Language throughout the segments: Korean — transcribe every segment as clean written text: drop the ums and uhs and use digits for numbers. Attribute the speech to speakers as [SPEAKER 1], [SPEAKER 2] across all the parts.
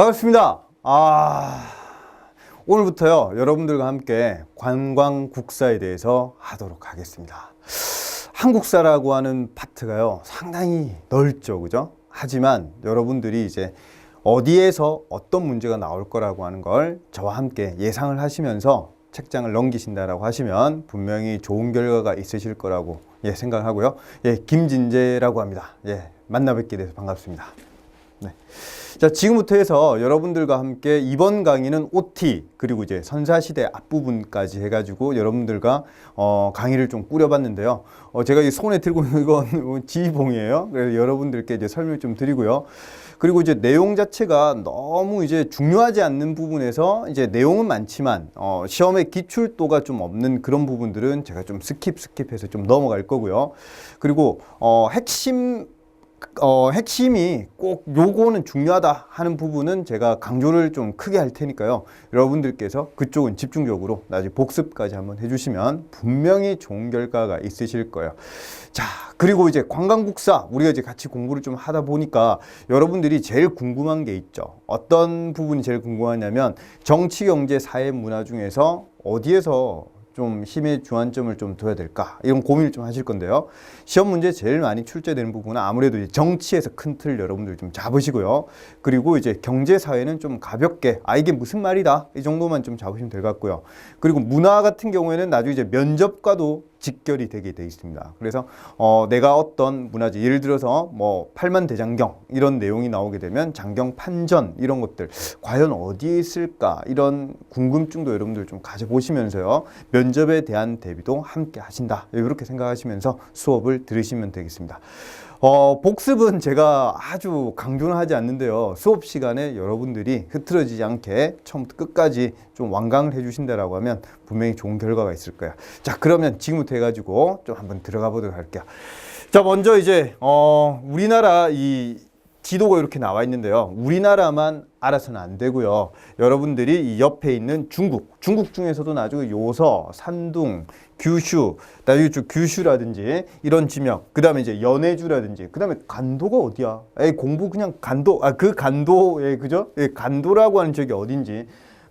[SPEAKER 1] 반갑습니다. 오늘부터요, 여러분들과 함께 관광국사에 대해서 하도록 하겠습니다. 한국사라고 하는 파트가요, 상당히 넓죠, 그죠? 하지만 여러분들이 이제 어디에서 어떤 문제가 나올 거라고 하는 걸 저와 함께 예상을 하시면서 책장을 넘기신다라고 하시면 분명히 좋은 결과가 있으실 거라고 생각하고요. 김진재라고 합니다. 만나 뵙게 돼서 반갑습니다. 네. 자, 지금부터 해서 여러분들과 함께 이번 강의는 OT 그리고 이제 선사시대 앞부분까지 해가지고 여러분들과 강의를 좀 꾸려봤는데요. 제가 이 손에 들고 있는 건 지휘봉이에요. 그래서 여러분들께 이제 설명 좀 드리고요. 그리고 이제 내용 자체가 너무 이제 중요하지 않는 부분에서 이제 내용은 많지만 시험의 기출도가 좀 없는 그런 부분들은 제가 좀 스킵해서 좀 넘어갈 거고요. 그리고 핵심이 꼭 요거는 중요하다 하는 부분은 제가 강조를 좀 크게 할 테니까요. 여러분들께서 그쪽은 집중적으로 나중에 복습까지 한번 해주시면 분명히 좋은 결과가 있으실 거예요. 자, 그리고 이제 관광국사 우리가 이제 같이 공부를 좀 하다 보니까 여러분들이 제일 궁금한 게 있죠. 어떤 부분이 제일 궁금하냐면 정치, 경제, 사회, 문화 중에서 어디에서 좀 힘의 주안점을 좀 둬야 될까 이런 고민을 좀 하실 건데요. 시험 문제 제일 많이 출제되는 부분은 아무래도 이제 정치에서 큰 틀 여러분들 좀 잡으시고요. 그리고 이제 경제 사회는 좀 가볍게 이게 무슨 말이다 이 정도만 좀 잡으시면 될 것 같고요. 그리고 문화 같은 경우에는 나중에 이제 면접과도 직결이 되게 돼 있습니다. 그래서 내가 어떤 문화재 예를 들어서 뭐 팔만대장경 이런 내용이 나오게 되면 장경 판전 이런 것들 과연 어디에 있을까 이런 궁금증도 여러분들 좀 가져보시면서요. 면접에 대한 대비도 함께 하신다. 이렇게 생각하시면서 수업을 들으시면 되겠습니다. 복습은 제가 아주 강조는 하지 않는데요. 수업 시간에 여러분들이 흐트러지지 않게 처음부터 끝까지 좀 완강을 해주신다라고 하면 분명히 좋은 결과가 있을 거야. 자, 그러면 지금부터 해가지고 좀 한번 들어가 보도록 할게요. 자, 먼저 이제 우리나라 이 지도가 이렇게 나와 있는데요. 우리나라만 알아서는 안 되고요. 여러분들이 이 옆에 있는 중국 중에서도 나중에 요서, 산둥, 규슈, 나중에 규슈라든지 이런 지명, 그 다음에 이제 연해주라든지, 그 다음에 간도가 어디야? 공부 그냥 간도, 그 간도, 그죠? 간도라고 하는 지역이 어딘지.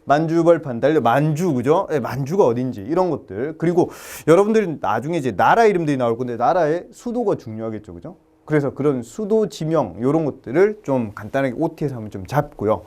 [SPEAKER 1] 만주벌판 달려 만주 그죠? 만주가 어딘지 이런 것들. 그리고 여러분들이 나중에 이제 나라 이름들이 나올 건데 나라의 수도가 중요하겠죠, 그죠? 그래서 그런 수도 지명 이런 것들을 좀 간단하게 OT에서 한번 좀 잡고요.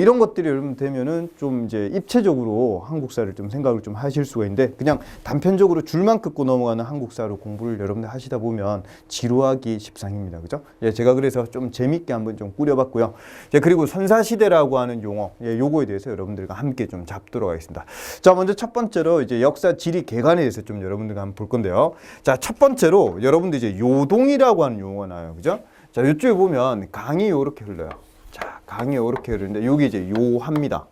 [SPEAKER 1] 이런 것들이 여러분 되면은 좀 이제 입체적으로 한국사를 좀 생각을 좀 하실 수가 있는데 그냥 단편적으로 줄만 긋고 넘어가는 한국사로 공부를 여러분들 하시다 보면 지루하기 십상입니다. 그죠? 제가 그래서 좀 재밌게 한번 좀 꾸려봤고요. 그리고 선사시대라고 하는 용어, 요거에 대해서 여러분들과 함께 좀 잡도록 하겠습니다. 자, 먼저 첫 번째로 이제 역사 지리 개관에 대해서 좀 여러분들과 한번 볼 건데요. 자, 첫 번째로 여러분들 이제 요동이라고 하는 용어가 나와요. 그죠? 자, 이쪽에 보면 강이 요렇게 흘러요. 자, 강이 이렇게 흐르는데 여기 이제 요하입니다.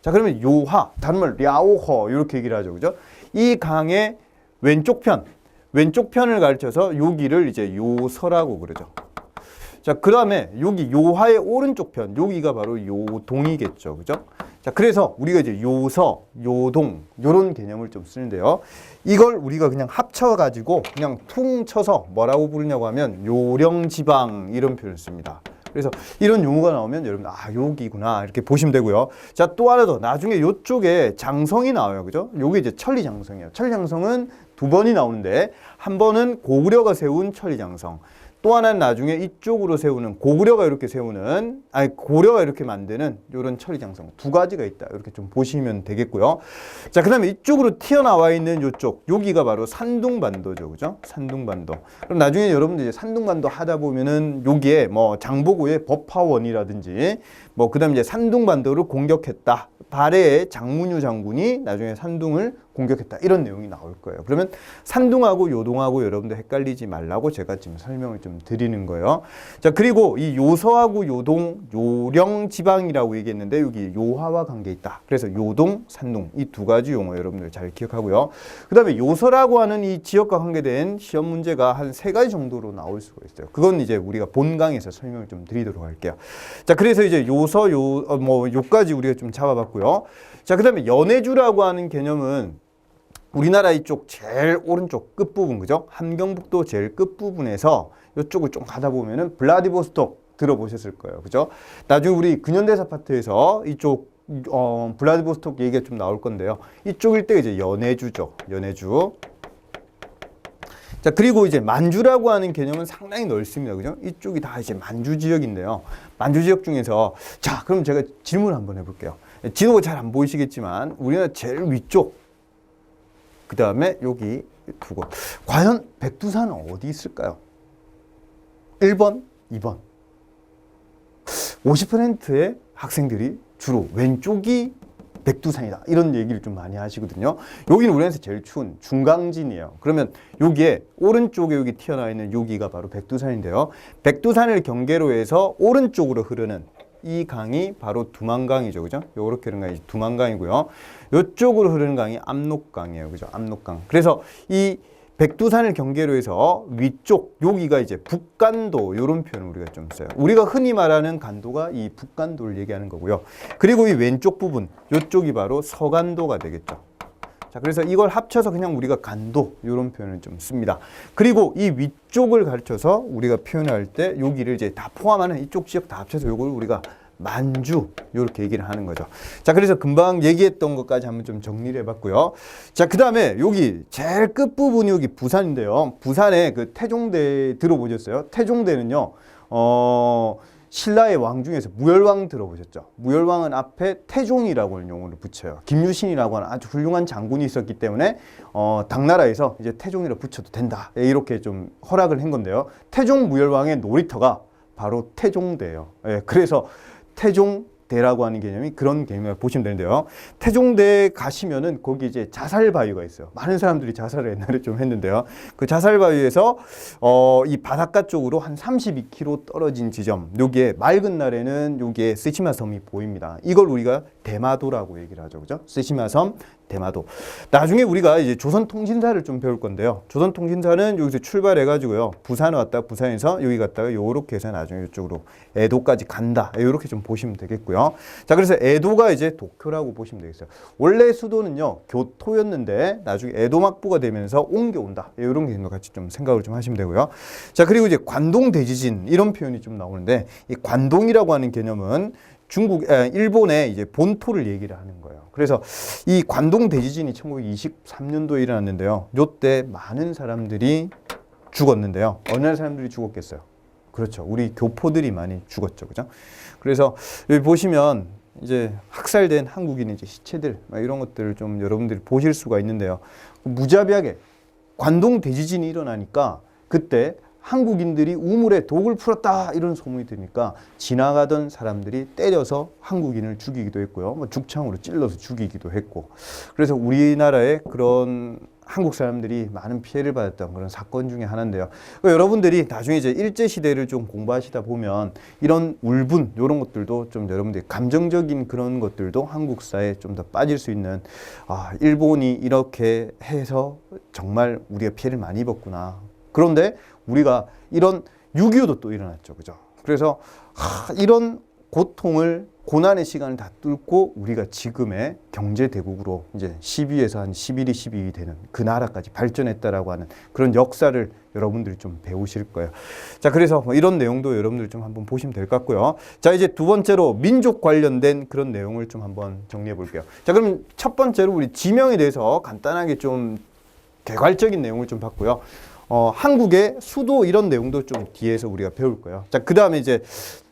[SPEAKER 1] 자, 그러면 요하, 다른 말 랴오허 이렇게 얘기를 하죠. 그죠? 이 강의 왼쪽 편을 가르쳐서 여기를 이제 요서라고 그러죠. 자, 그 다음에 여기 요하의 오른쪽 편, 여기가 바로 요동이겠죠. 그죠? 자, 그래서 우리가 이제 요서, 요동 요런 개념을 좀 쓰는데요. 이걸 우리가 그냥 합쳐가지고 그냥 퉁 쳐서 뭐라고 부르냐고 하면 요령지방 이런 표현을 씁니다. 그래서 이런 용어가 나오면 여러분 여기구나 이렇게 보시면 되고요. 자, 또 하나 더 나중에 요쪽에 장성이 나와요. 그죠? 요게 이제 천리장성이에요. 천리장성은 두 번이 나오는데 한 번은 고구려가 세운 천리장성. 또 하나는 나중에 이쪽으로 세우는 고구려가 이렇게 세우는 고려가 이렇게 만드는 이런 천리장성 두 가지가 있다. 이렇게 좀 보시면 되겠고요. 자, 그다음에 이쪽으로 튀어나와 있는 이쪽 여기가 바로 산둥반도죠. 그죠? 산둥반도. 그럼 나중에 여러분들 이제 산둥반도 하다 보면은 여기에 뭐 장보고의 법화원이라든지 뭐 그다음에 이제 산둥반도를 공격했다. 발해의 장문유 장군이 나중에 산둥을 공격했다. 이런 내용이 나올 거예요. 그러면 산둥하고 요동하고 여러분들 헷갈리지 말라고 제가 지금 설명을 좀 드리는 거예요. 자, 그리고 이 요서하고 요동, 요령지방이라고 얘기했는데 여기 요하와 관계 있다. 그래서 요동, 산둥 이 두 가지 용어 여러분들 잘 기억하고요. 그 다음에 요서라고 하는 이 지역과 관계된 시험 문제가 한 3가지 정도로 나올 수가 있어요. 그건 이제 우리가 본강에서 설명을 좀 드리도록 할게요. 자, 그래서 이제 요서, 요까지 우리가 좀 잡아봤고요. 자, 그 다음에 연해주라고 하는 개념은 우리나라 이쪽 제일 오른쪽 끝부분, 그죠? 함경북도 제일 끝부분에서 이쪽을 좀 가다 보면은 블라디보스톡 들어보셨을 거예요. 그죠? 나중에 우리 근현대사 파트에서 이쪽 블라디보스토크 얘기가 좀 나올 건데요. 이쪽일 때 이제 연해주죠. 연해주. 자, 그리고 이제 만주라고 하는 개념은 상당히 넓습니다. 그죠? 이쪽이 다 이제 만주 지역인데요. 만주 지역 중에서 자, 그럼 제가 질문 한번 해볼게요. 지도가 잘 안 보이시겠지만 우리나라 제일 위쪽, 그 다음에 여기 두 곳. 과연 백두산은 어디 있을까요? 1번, 2번. 50%의 학생들이 주로 왼쪽이 백두산이다, 이런 얘기를 좀 많이 하시거든요. 여기는 우리나라에서 제일 추운 중강진이에요. 그러면 여기에 오른쪽에 여기 튀어나와 있는 여기가 바로 백두산인데요. 백두산을 경계로 해서 오른쪽으로 흐르는 이 강이 바로 두만강이죠. 그죠? 요렇게 흐르는 강이 두만강이고요. 이쪽으로 흐르는 강이 압록강이에요. 그죠? 압록강. 그래서 이 백두산을 경계로 해서 위쪽, 여기가 이제 북간도, 이런 표현을 우리가 좀 써요. 우리가 흔히 말하는 간도가 이 북간도를 얘기하는 거고요. 그리고 이 왼쪽 부분, 이쪽이 바로 서간도가 되겠죠. 자, 그래서 이걸 합쳐서 그냥 우리가 간도, 이런 표현을 좀 씁니다. 그리고 이 위쪽을 가르쳐서 우리가 표현할 때 여기를 이제 다 포함하는 이쪽 지역 다 합쳐서 이걸 우리가 만주, 이렇게 얘기를 하는 거죠. 자, 그래서 금방 얘기했던 것까지 한번 좀 정리를 해봤고요. 자, 그 다음에 여기 제일 끝부분이 여기 부산인데요. 부산에 그 태종대 들어보셨어요? 태종대는요, 신라의 왕 중에서 무열왕 들어보셨죠? 무열왕은 앞에 태종이라고 하는 용어를 붙여요. 김유신이라고 하는 아주 훌륭한 장군이 있었기 때문에 당나라에서 이제 태종이라 붙여도 된다, 이렇게 좀 허락을 한 건데요. 태종 무열왕의 놀이터가 바로 태종대예요. 예, 그래서 태종대라고 하는 개념이 그런 개념을 보시면 되는데요. 태종대에 가시면은 거기 이제 자살바위가 있어요. 많은 사람들이 자살을 옛날에 좀 했는데요. 그 자살바위에서 이 바닷가 쪽으로 한 32km 떨어진 지점, 여기에 맑은 날에는 여기에 스시마 섬이 보입니다. 이걸 우리가 대마도라고 얘기를 하죠. 그죠? 스시마 섬, 대마도. 나중에 우리가 이제 조선통신사를 좀 배울 건데요. 조선통신사는 여기서 출발해가지고요. 부산에 왔다, 부산에서 여기 갔다가 요렇게 해서 나중에 이쪽으로 에도까지 간다, 요렇게 좀 보시면 되겠고요. 자, 그래서 에도가 이제 도쿄라고 보시면 되겠어요. 원래 수도는요, 교토였는데 나중에 에도 막부가 되면서 옮겨온다, 이런 개념도 같이 좀 생각을 좀 하시면 되고요. 자, 그리고 이제 관동 대지진, 이런 표현이 좀 나오는데, 이 관동이라고 하는 개념은 일본의 이제 본토를 얘기를 하는 거예요. 그래서 이 관동 대지진이 1923년도에 일어났는데요. 요때 많은 사람들이 죽었는데요. 어느 나라 사람들이 죽었겠어요? 그렇죠. 우리 교포들이 많이 죽었죠. 그죠? 그래서 여기 보시면 이제 학살된 한국인의 이제 시체들, 이런 것들을 좀 여러분들이 보실 수가 있는데요. 무자비하게 관동 대지진이 일어나니까 그때 한국인들이 우물에 독을 풀었다, 이런 소문이 드니까 지나가던 사람들이 때려서 한국인을 죽이기도 했고요. 뭐 죽창으로 찔러서 죽이기도 했고. 그래서 우리나라에 그런 한국 사람들이 많은 피해를 받았던 그런 사건 중에 하나인데요. 여러분들이 나중에 이제 일제시대를 좀 공부하시다 보면 이런 울분, 이런 것들도 좀 여러분들이 감정적인 그런 것들도 한국사에 좀 더 빠질 수 있는, 일본이 이렇게 해서 정말 우리가 피해를 많이 입었구나. 그런데 우리가 이런 6.25도 또 일어났죠. 그죠? 그래서 이런 고통을, 고난의 시간을 다 뚫고 우리가 지금의 경제대국으로 이제 10위에서 한 11위, 12위 되는 그 나라까지 발전했다라고 하는 그런 역사를 여러분들이 좀 배우실 거예요. 자, 그래서 뭐 이런 내용도 여러분들 좀 한번 보시면 될 것 같고요. 자, 이제 두 번째로 민족 관련된 그런 내용을 좀 한번 정리해 볼게요. 자, 그럼 첫 번째로 우리 지명에 대해서 간단하게 좀 개괄적인 내용을 좀 봤고요. 한국의 수도, 이런 내용도 좀 뒤에서 우리가 배울 거예요. 자, 그 다음에 이제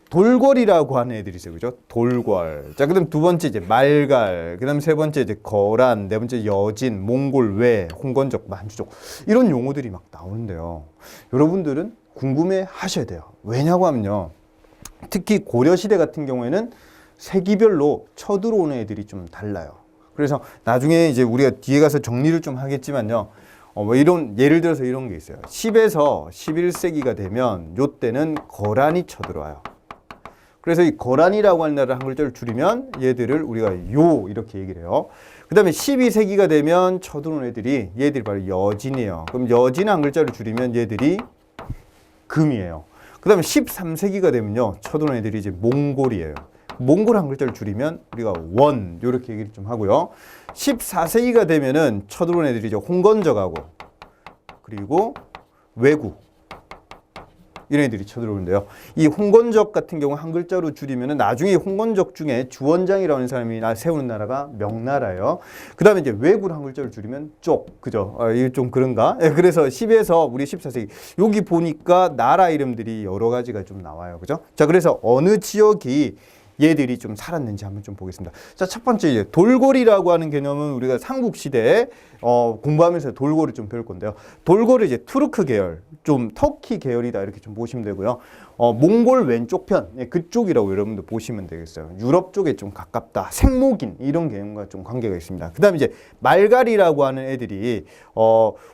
[SPEAKER 1] 돌궐이라고 하는 애들이 있어요. 그죠? 돌궐. 자, 그 다음 두 번째 이제 말갈. 그 다음 세 번째 이제 거란. 네 번째 여진, 몽골, 외, 홍건적, 만주족. 이런 용어들이 막 나오는데요. 여러분들은 궁금해 하셔야 돼요. 왜냐고 하면요. 특히 고려시대 같은 경우에는 세기별로 쳐들어오는 애들이 좀 달라요. 그래서 나중에 이제 우리가 뒤에 가서 정리를 좀 하겠지만요. 뭐 이런, 예를 들어서 이런 게 있어요. 10에서 11세기가 되면 요때는 거란이 쳐들어와요. 그래서 이 거란이라고 하는 나라를 한 글자를 줄이면 얘들을 우리가 요, 이렇게 얘기를 해요. 그 다음에 12세기가 되면 쳐들어온 애들이, 얘들이 바로 여진이에요. 그럼 여진 한 글자를 줄이면 얘들이 금이에요. 그 다음에 13세기가 되면요, 쳐들어온 애들이 이제 몽골이에요. 몽골 한 글자를 줄이면 우리가 원, 이렇게 얘기를 좀 하고요. 14세기가 되면은 쳐들어온 애들이 이제 홍건적하고, 그리고 왜구, 이런 애들이 쳐들어오는데요. 이 홍건적 같은 경우 한 글자로 줄이면은 나중에 홍건적 중에 주원장이라고 하는 사람이 세우는 나라가 명나라예요. 그 다음에 이제 왜구를 한 글자로 줄이면 쪽, 그죠? 이게 좀 그런가? 예, 그래서 10에서 우리 14세기 여기 보니까 나라 이름들이 여러 가지가 좀 나와요, 그죠? 자, 그래서 어느 지역이 얘들이 좀 살았는지 한번 좀 보겠습니다. 자, 첫 번째 이제 돌고리라고 하는 개념은 우리가 삼국시대에 공부하면서 돌고를 좀 배울 건데요. 돌고를 이제 투르크 계열, 좀 터키 계열이다 이렇게 좀 보시면 되고요. 몽골 왼쪽 편, 그쪽이라고 여러분들 보시면 되겠어요. 유럽 쪽에 좀 가깝다. 생목인 이런 개념과 좀 관계가 있습니다. 그 다음에 이제 말갈이라고 하는 애들이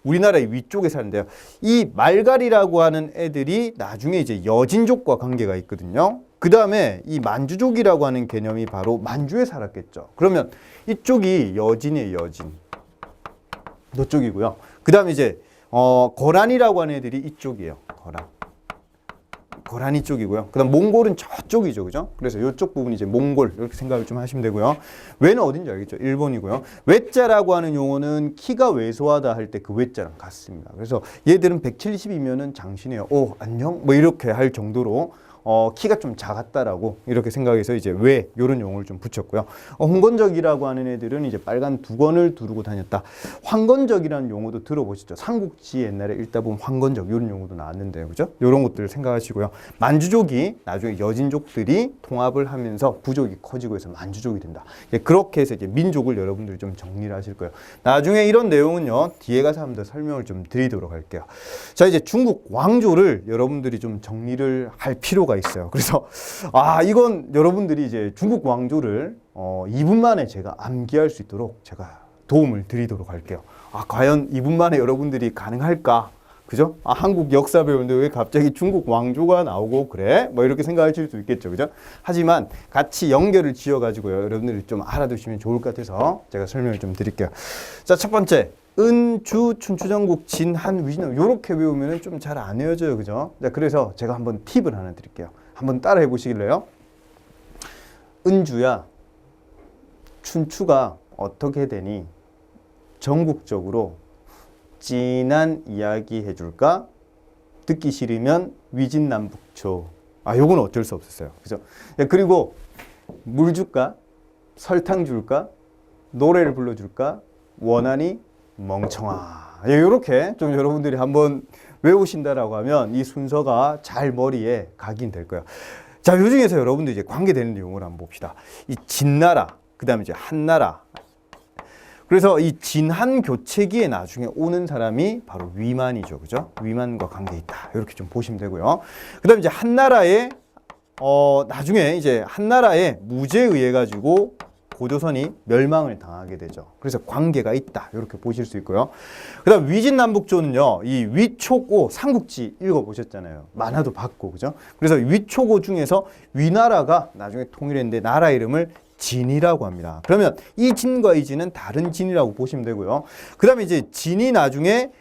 [SPEAKER 1] 우리나라의 위쪽에 사는데요. 이 말갈이라고 하는 애들이 나중에 이제 여진족과 관계가 있거든요. 그 다음에 이 만주족이라고 하는 개념이 바로 만주에 살았겠죠. 그러면 이쪽이 여진이에요, 여진. 이쪽이고요. 그 다음에 이제 거란이라고 하는 애들이 이쪽이에요. 거란 이쪽이고요. 그 다음 몽골은 저쪽이죠, 그죠? 그래서 이쪽 부분이 이제 몽골 이렇게 생각을 좀 하시면 되고요. 왜는 어딘지 알겠죠? 일본이고요. 외자라고 하는 용어는 키가 왜소하다 할 때 그 외자랑 같습니다. 그래서 얘들은 170이면은 장신이에요. 오, 안녕? 뭐 이렇게 할 정도로 키가 좀 작았다라고 이렇게 생각해서 이제 왜 이런 용어를 좀 붙였고요. 홍건적이라고 하는 애들은 이제 빨간 두건을 두르고 다녔다. 황건적이라는 용어도 들어보시죠. 삼국지 옛날에 읽다 보면 황건적 이런 용어도 나왔는데요, 그죠? 이런 것들을 생각하시고요. 만주족이 나중에 여진족들이 통합을 하면서 부족이 커지고 해서 만주족이 된다. 그렇게 해서 이제 민족을 여러분들이 좀 정리를 하실 거예요. 나중에 이런 내용은요 뒤에 가서 한번 더 설명을 좀 드리도록 할게요. 자, 이제 중국 왕조를 여러분들이 좀 정리를 할 필요가 있어요. 그래서 이건 여러분들이 이제 중국 왕조를 2분 만에 제가 암기할 수 있도록 제가 도움을 드리도록 할게요. 과연 2분 만에 여러분들이 가능할까? 그죠? 한국 역사 배우는데 왜 갑자기 중국 왕조가 나오고 그래? 뭐 이렇게 생각하실 수 있겠죠, 그죠? 하지만 같이 연결을 지어가지고요 여러분들이 좀 알아두시면 좋을 것 같아서 제가 설명을 좀 드릴게요. 자, 첫 번째. 은, 주, 춘추, 전국, 진, 한, 위진 이렇게 외우면 좀 잘 안 외워져요, 그죠? 자, 그래서 제가 한번 팁을 하나 드릴게요. 한번 따라해 보시길래요. 은주야, 춘추가 어떻게 되니 전국적으로 진한 이야기 해줄까? 듣기 싫으면 위진남북초. 요건 어쩔 수 없었어요, 그죠? 그리고 물 줄까? 설탕 줄까? 노래를 불러줄까? 원하니? 멍청아. 이렇게 좀 여러분들이 한번 외우신다라고 하면 이 순서가 잘 머리에 각인될 거예요. 자, 이 중에서 여러분들 이제 관계되는 내용을 한번 봅시다. 이 진나라, 그 다음에 이제 한나라. 그래서 이 진한 교체기에 나중에 오는 사람이 바로 위만이죠, 그죠? 위만과 관계 있다. 이렇게 좀 보시면 되고요. 그 다음에 이제 한나라의 나중에 이제 한나라의 무제에 의해 가지고 고조선이 멸망을 당하게 되죠. 그래서 관계가 있다. 이렇게 보실 수 있고요. 그 다음 위진남북조는요. 이 위초고 삼국지 읽어보셨잖아요. 만화도 봤고, 그죠? 그래서 위초고 중에서 위나라가 나중에 통일했는데 나라 이름을 진이라고 합니다. 그러면 이 진과 이 진은 다른 진이라고 보시면 되고요. 그 다음에 이제 진이 나중에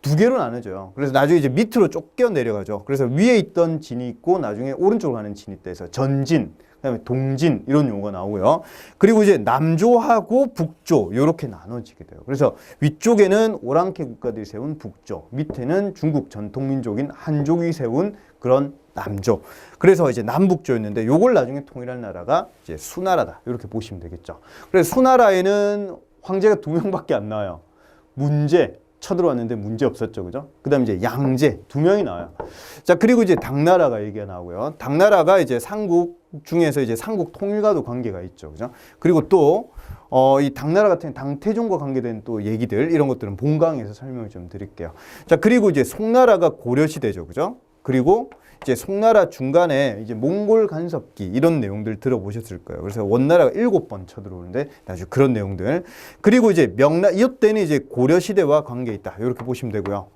[SPEAKER 1] 두 개로 나눠져요. 그래서 나중에 이제 밑으로 쫓겨 내려가죠. 그래서 위에 있던 진이 있고 나중에 오른쪽으로 가는 진이 있다 해서 전진, 그다음에 동진 이런 용어가 나오고요. 그리고 이제 남조하고 북조 이렇게 나눠지게 돼요. 그래서 위쪽에는 오랑캐 국가들이 세운 북조, 밑에는 중국 전통민족인 한족이 세운 그런 남조. 그래서 이제 남북조였는데 요걸 나중에 통일한 나라가 이제 수나라다. 이렇게 보시면 되겠죠. 그래서 수나라에는 황제가 2명밖에 안 나와요. 문제 쳐들어왔는데 문제 없었죠, 그죠? 그 다음에 이제 양제 2명이 나와요. 자, 그리고 이제 당나라가 얘기가 나오고요. 당나라가 이제 삼국 중에서 이제 삼국 통일과도 관계가 있죠, 그죠? 그리고 또 이 당나라 같은 당태종과 관계된 또 얘기들 이런 것들은 본강에서 설명을 좀 드릴게요. 자, 그리고 이제 송나라가 고려시대죠, 그죠? 그리고 이제 송나라 중간에 이제 몽골 간섭기 이런 내용들 들어보셨을 거예요. 그래서 원나라가 7번 쳐들어오는데 나중에 그런 내용들. 그리고 이제 이때는 이제 고려시대와 관계 있다. 이렇게 보시면 되고요.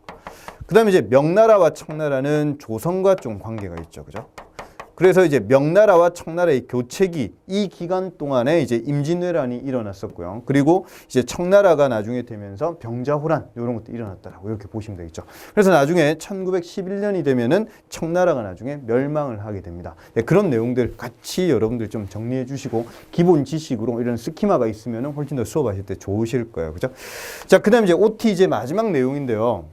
[SPEAKER 1] 그 다음에 이제 명나라와 청나라는 조선과 좀 관계가 있죠. 그죠? 그래서 이제 명나라와 청나라의 교체기 이 기간 동안에 이제 임진왜란이 일어났었고요. 그리고 이제 청나라가 나중에 되면서 병자호란 이런 것도 일어났다라고 이렇게 보시면 되겠죠. 그래서 나중에 1911년이 되면은 청나라가 나중에 멸망을 하게 됩니다. 네, 그런 내용들 같이 여러분들 좀 정리해 주시고 기본 지식으로 이런 스키마가 있으면은 훨씬 더 수업하실 때 좋으실 거예요. 그죠? 자, 그다음에 이제 OT 이제 마지막 내용인데요.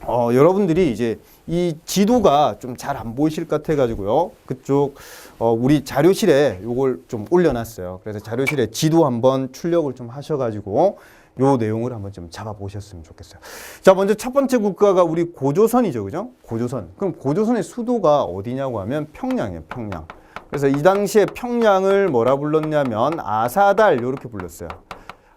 [SPEAKER 1] 여러분들이 이제 이 지도가 좀 잘 안 보이실 것 같아가지고요. 그쪽, 우리 자료실에 요걸 좀 올려놨어요. 그래서 자료실에 지도 한번 출력을 좀 하셔가지고 요 내용을 한번 좀 잡아보셨으면 좋겠어요. 자, 먼저 첫 번째 국가가 우리 고조선이죠. 그죠? 고조선. 그럼 고조선의 수도가 어디냐고 하면 평양이에요. 평양. 그래서 이 당시에 평양을 뭐라 불렀냐면 아사달 이렇게 불렀어요.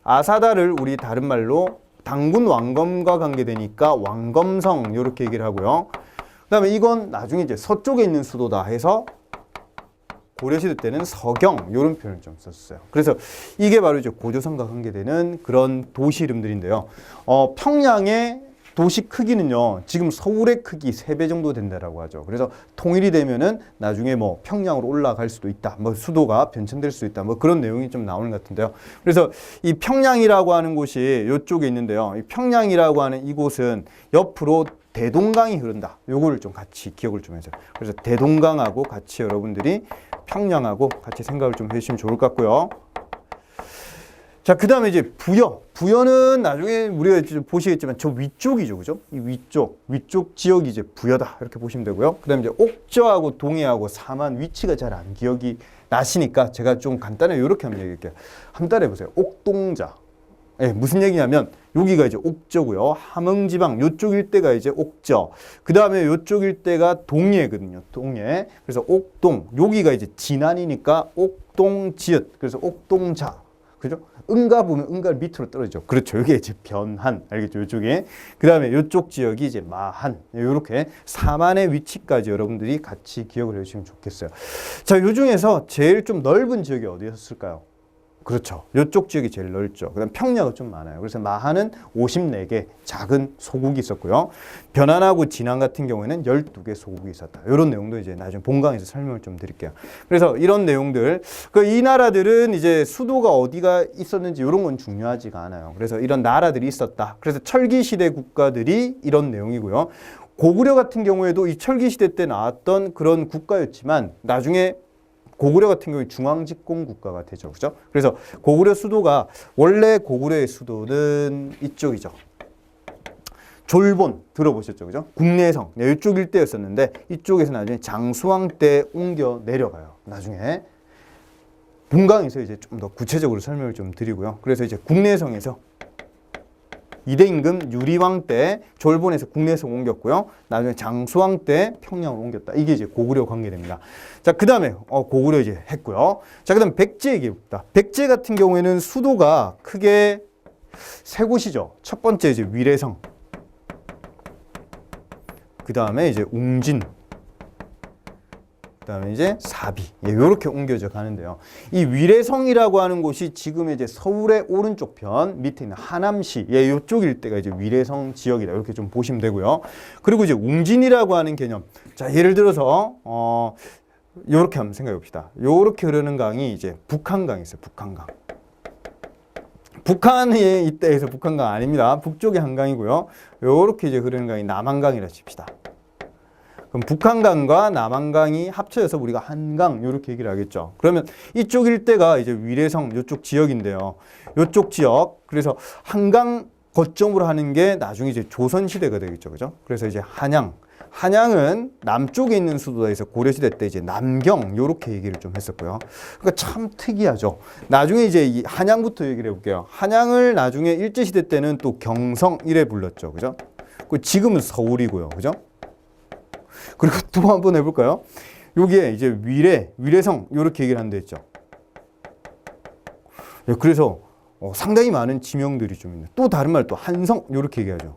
[SPEAKER 1] 아사달을 우리 다른 말로 당군 왕검과 관계되니까 왕검성 이렇게 얘기를 하고요. 그 다음에 이건 나중에 이제 서쪽에 있는 수도다 해서 고려시대 때는 서경 이런 표현을 좀 썼어요. 그래서 이게 바로 이제 고조선과 관계되는 그런 도시 이름들인데요. 평양의 도시 크기는요, 지금 서울의 크기 3배 정도 된다라고 하죠. 그래서 통일이 되면은 나중에 뭐 평양으로 올라갈 수도 있다. 뭐 수도가 변천될 수 있다. 뭐 그런 내용이 좀 나오는 것 같은데요. 그래서 이 평양이라고 하는 곳이 이쪽에 있는데요. 이 평양이라고 하는 이곳은 옆으로 대동강이 흐른다. 요거를 좀 같이 기억을 좀 해주세요. 그래서 대동강하고 같이 여러분들이 평양하고 같이 생각을 좀 해주시면 좋을 것 같고요. 자, 그 다음에 이제 부여. 부여는 나중에 우리가 보시겠지만 저 위쪽이죠. 그죠? 이 위쪽 지역이 이제 부여다. 이렇게 보시면 되고요. 그 다음에 이제 옥저하고 동해하고 삼한 위치가 잘 안 기억이 나시니까 제가 좀 간단하게 이렇게 한번 얘기할게요. 한번 따라해 보세요. 옥동자. 예, 무슨 얘기냐면 여기가 이제 옥저고요. 함흥지방 요쪽 일대가 이제 옥저. 그 다음에 요쪽 일대가 동해거든요. 동해. 그래서 옥동. 여기가 이제 진안이니까 옥동지읒. 그래서 옥동자. 그죠? 응가 보면 응가 밑으로 떨어지죠. 그렇죠. 이게 이제 변한. 알겠죠? 이쪽에. 그 다음에 이쪽 지역이 이제 마한. 이렇게 사만의 위치까지 여러분들이 같이 기억을 해주시면 좋겠어요. 자, 요 중에서 제일 좀 넓은 지역이 어디였을까요? 그렇죠. 이쪽 지역이 제일 넓죠. 그 다음 평야가 좀 많아요. 그래서 마한은 54개 작은 소국이 있었고요. 변안하고 진안 같은 경우에는 12개 소국이 있었다. 이런 내용도 이제 나중에 본강에서 설명을 좀 드릴게요. 그래서 이런 내용들, 이 나라들은 이제 수도가 어디가 있었는지 이런 건 중요하지가 않아요. 그래서 이런 나라들이 있었다. 그래서 철기시대 국가들이 이런 내용이고요. 고구려 같은 경우에도 이 철기시대 때 나왔던 그런 국가였지만 나중에 고구려 같은 경우에 중앙집권 국가가 되죠. 그죠? 그래서 고구려 수도가 원래 고구려의 수도는 이쪽이죠. 졸본 들어보셨죠? 그죠? 국내성. 네, 이쪽 일대였었는데 이쪽에서 나중에 장수왕 때 옮겨 내려가요. 나중에 본강에서 이제 좀 더 구체적으로 설명을 좀 드리고요. 그래서 이제 국내성에서 이대 임금 유리왕 때 졸본에서 국내성 옮겼고요. 나중에 장수왕 때 평양으로 옮겼다. 이게 이제 고구려 관계됩니다. 자, 그 다음에 고구려 이제 했고요. 자, 그 다음 백제 얘기해봅시다. 백제 같은 경우에는 수도가 크게 세 곳이죠. 첫 번째 이제 위례성. 그 다음에 이제 웅진. 그 다음에 이제 사비. 예, 요렇게 옮겨져 가는데요. 이 위례성이라고 하는 곳이 지금 이제 서울의 오른쪽 편 밑에 있는 하남시. 예, 요쪽 일대가 이제 위례성 지역이다. 이렇게 좀 보시면 되고요. 그리고 이제 웅진이라고 하는 개념. 자, 예를 들어서, 요렇게 한번 생각해 봅시다. 요렇게 흐르는 강이 이제 북한강이 있어요. 북한강. 북한에 있다 해서 북한강 아닙니다. 북쪽의 한강이고요. 요렇게 이제 흐르는 강이 남한강이라 칩시다. 그럼 북한강과 남한강이 합쳐져서 우리가 한강 이렇게 얘기를 하겠죠. 그러면 이쪽 일대가 이제 위례성 이쪽 지역인데요. 이쪽 지역 그래서 한강 거점으로 하는 게 나중에 이제 조선시대가 되겠죠. 그죠? 그래서 이제 한양은 남쪽에 있는 수도다 해서 고려시대 때 이제 남경 이렇게 얘기를 좀 했었고요. 그러니까 참 특이하죠. 나중에 이제 이 한양부터 얘기를 해볼게요. 한양을 나중에 일제시대 때는 또 경성 이래 불렀죠. 그죠? 지금은 서울이고요. 그죠? 그리고 또 한번 해볼까요? 여기에 이제 위례성 이렇게 얘기를 한다 했죠. 예, 그래서 상당히 많은 지명들이 좀 있네. 또 다른 말 또 한성 이렇게 얘기하죠.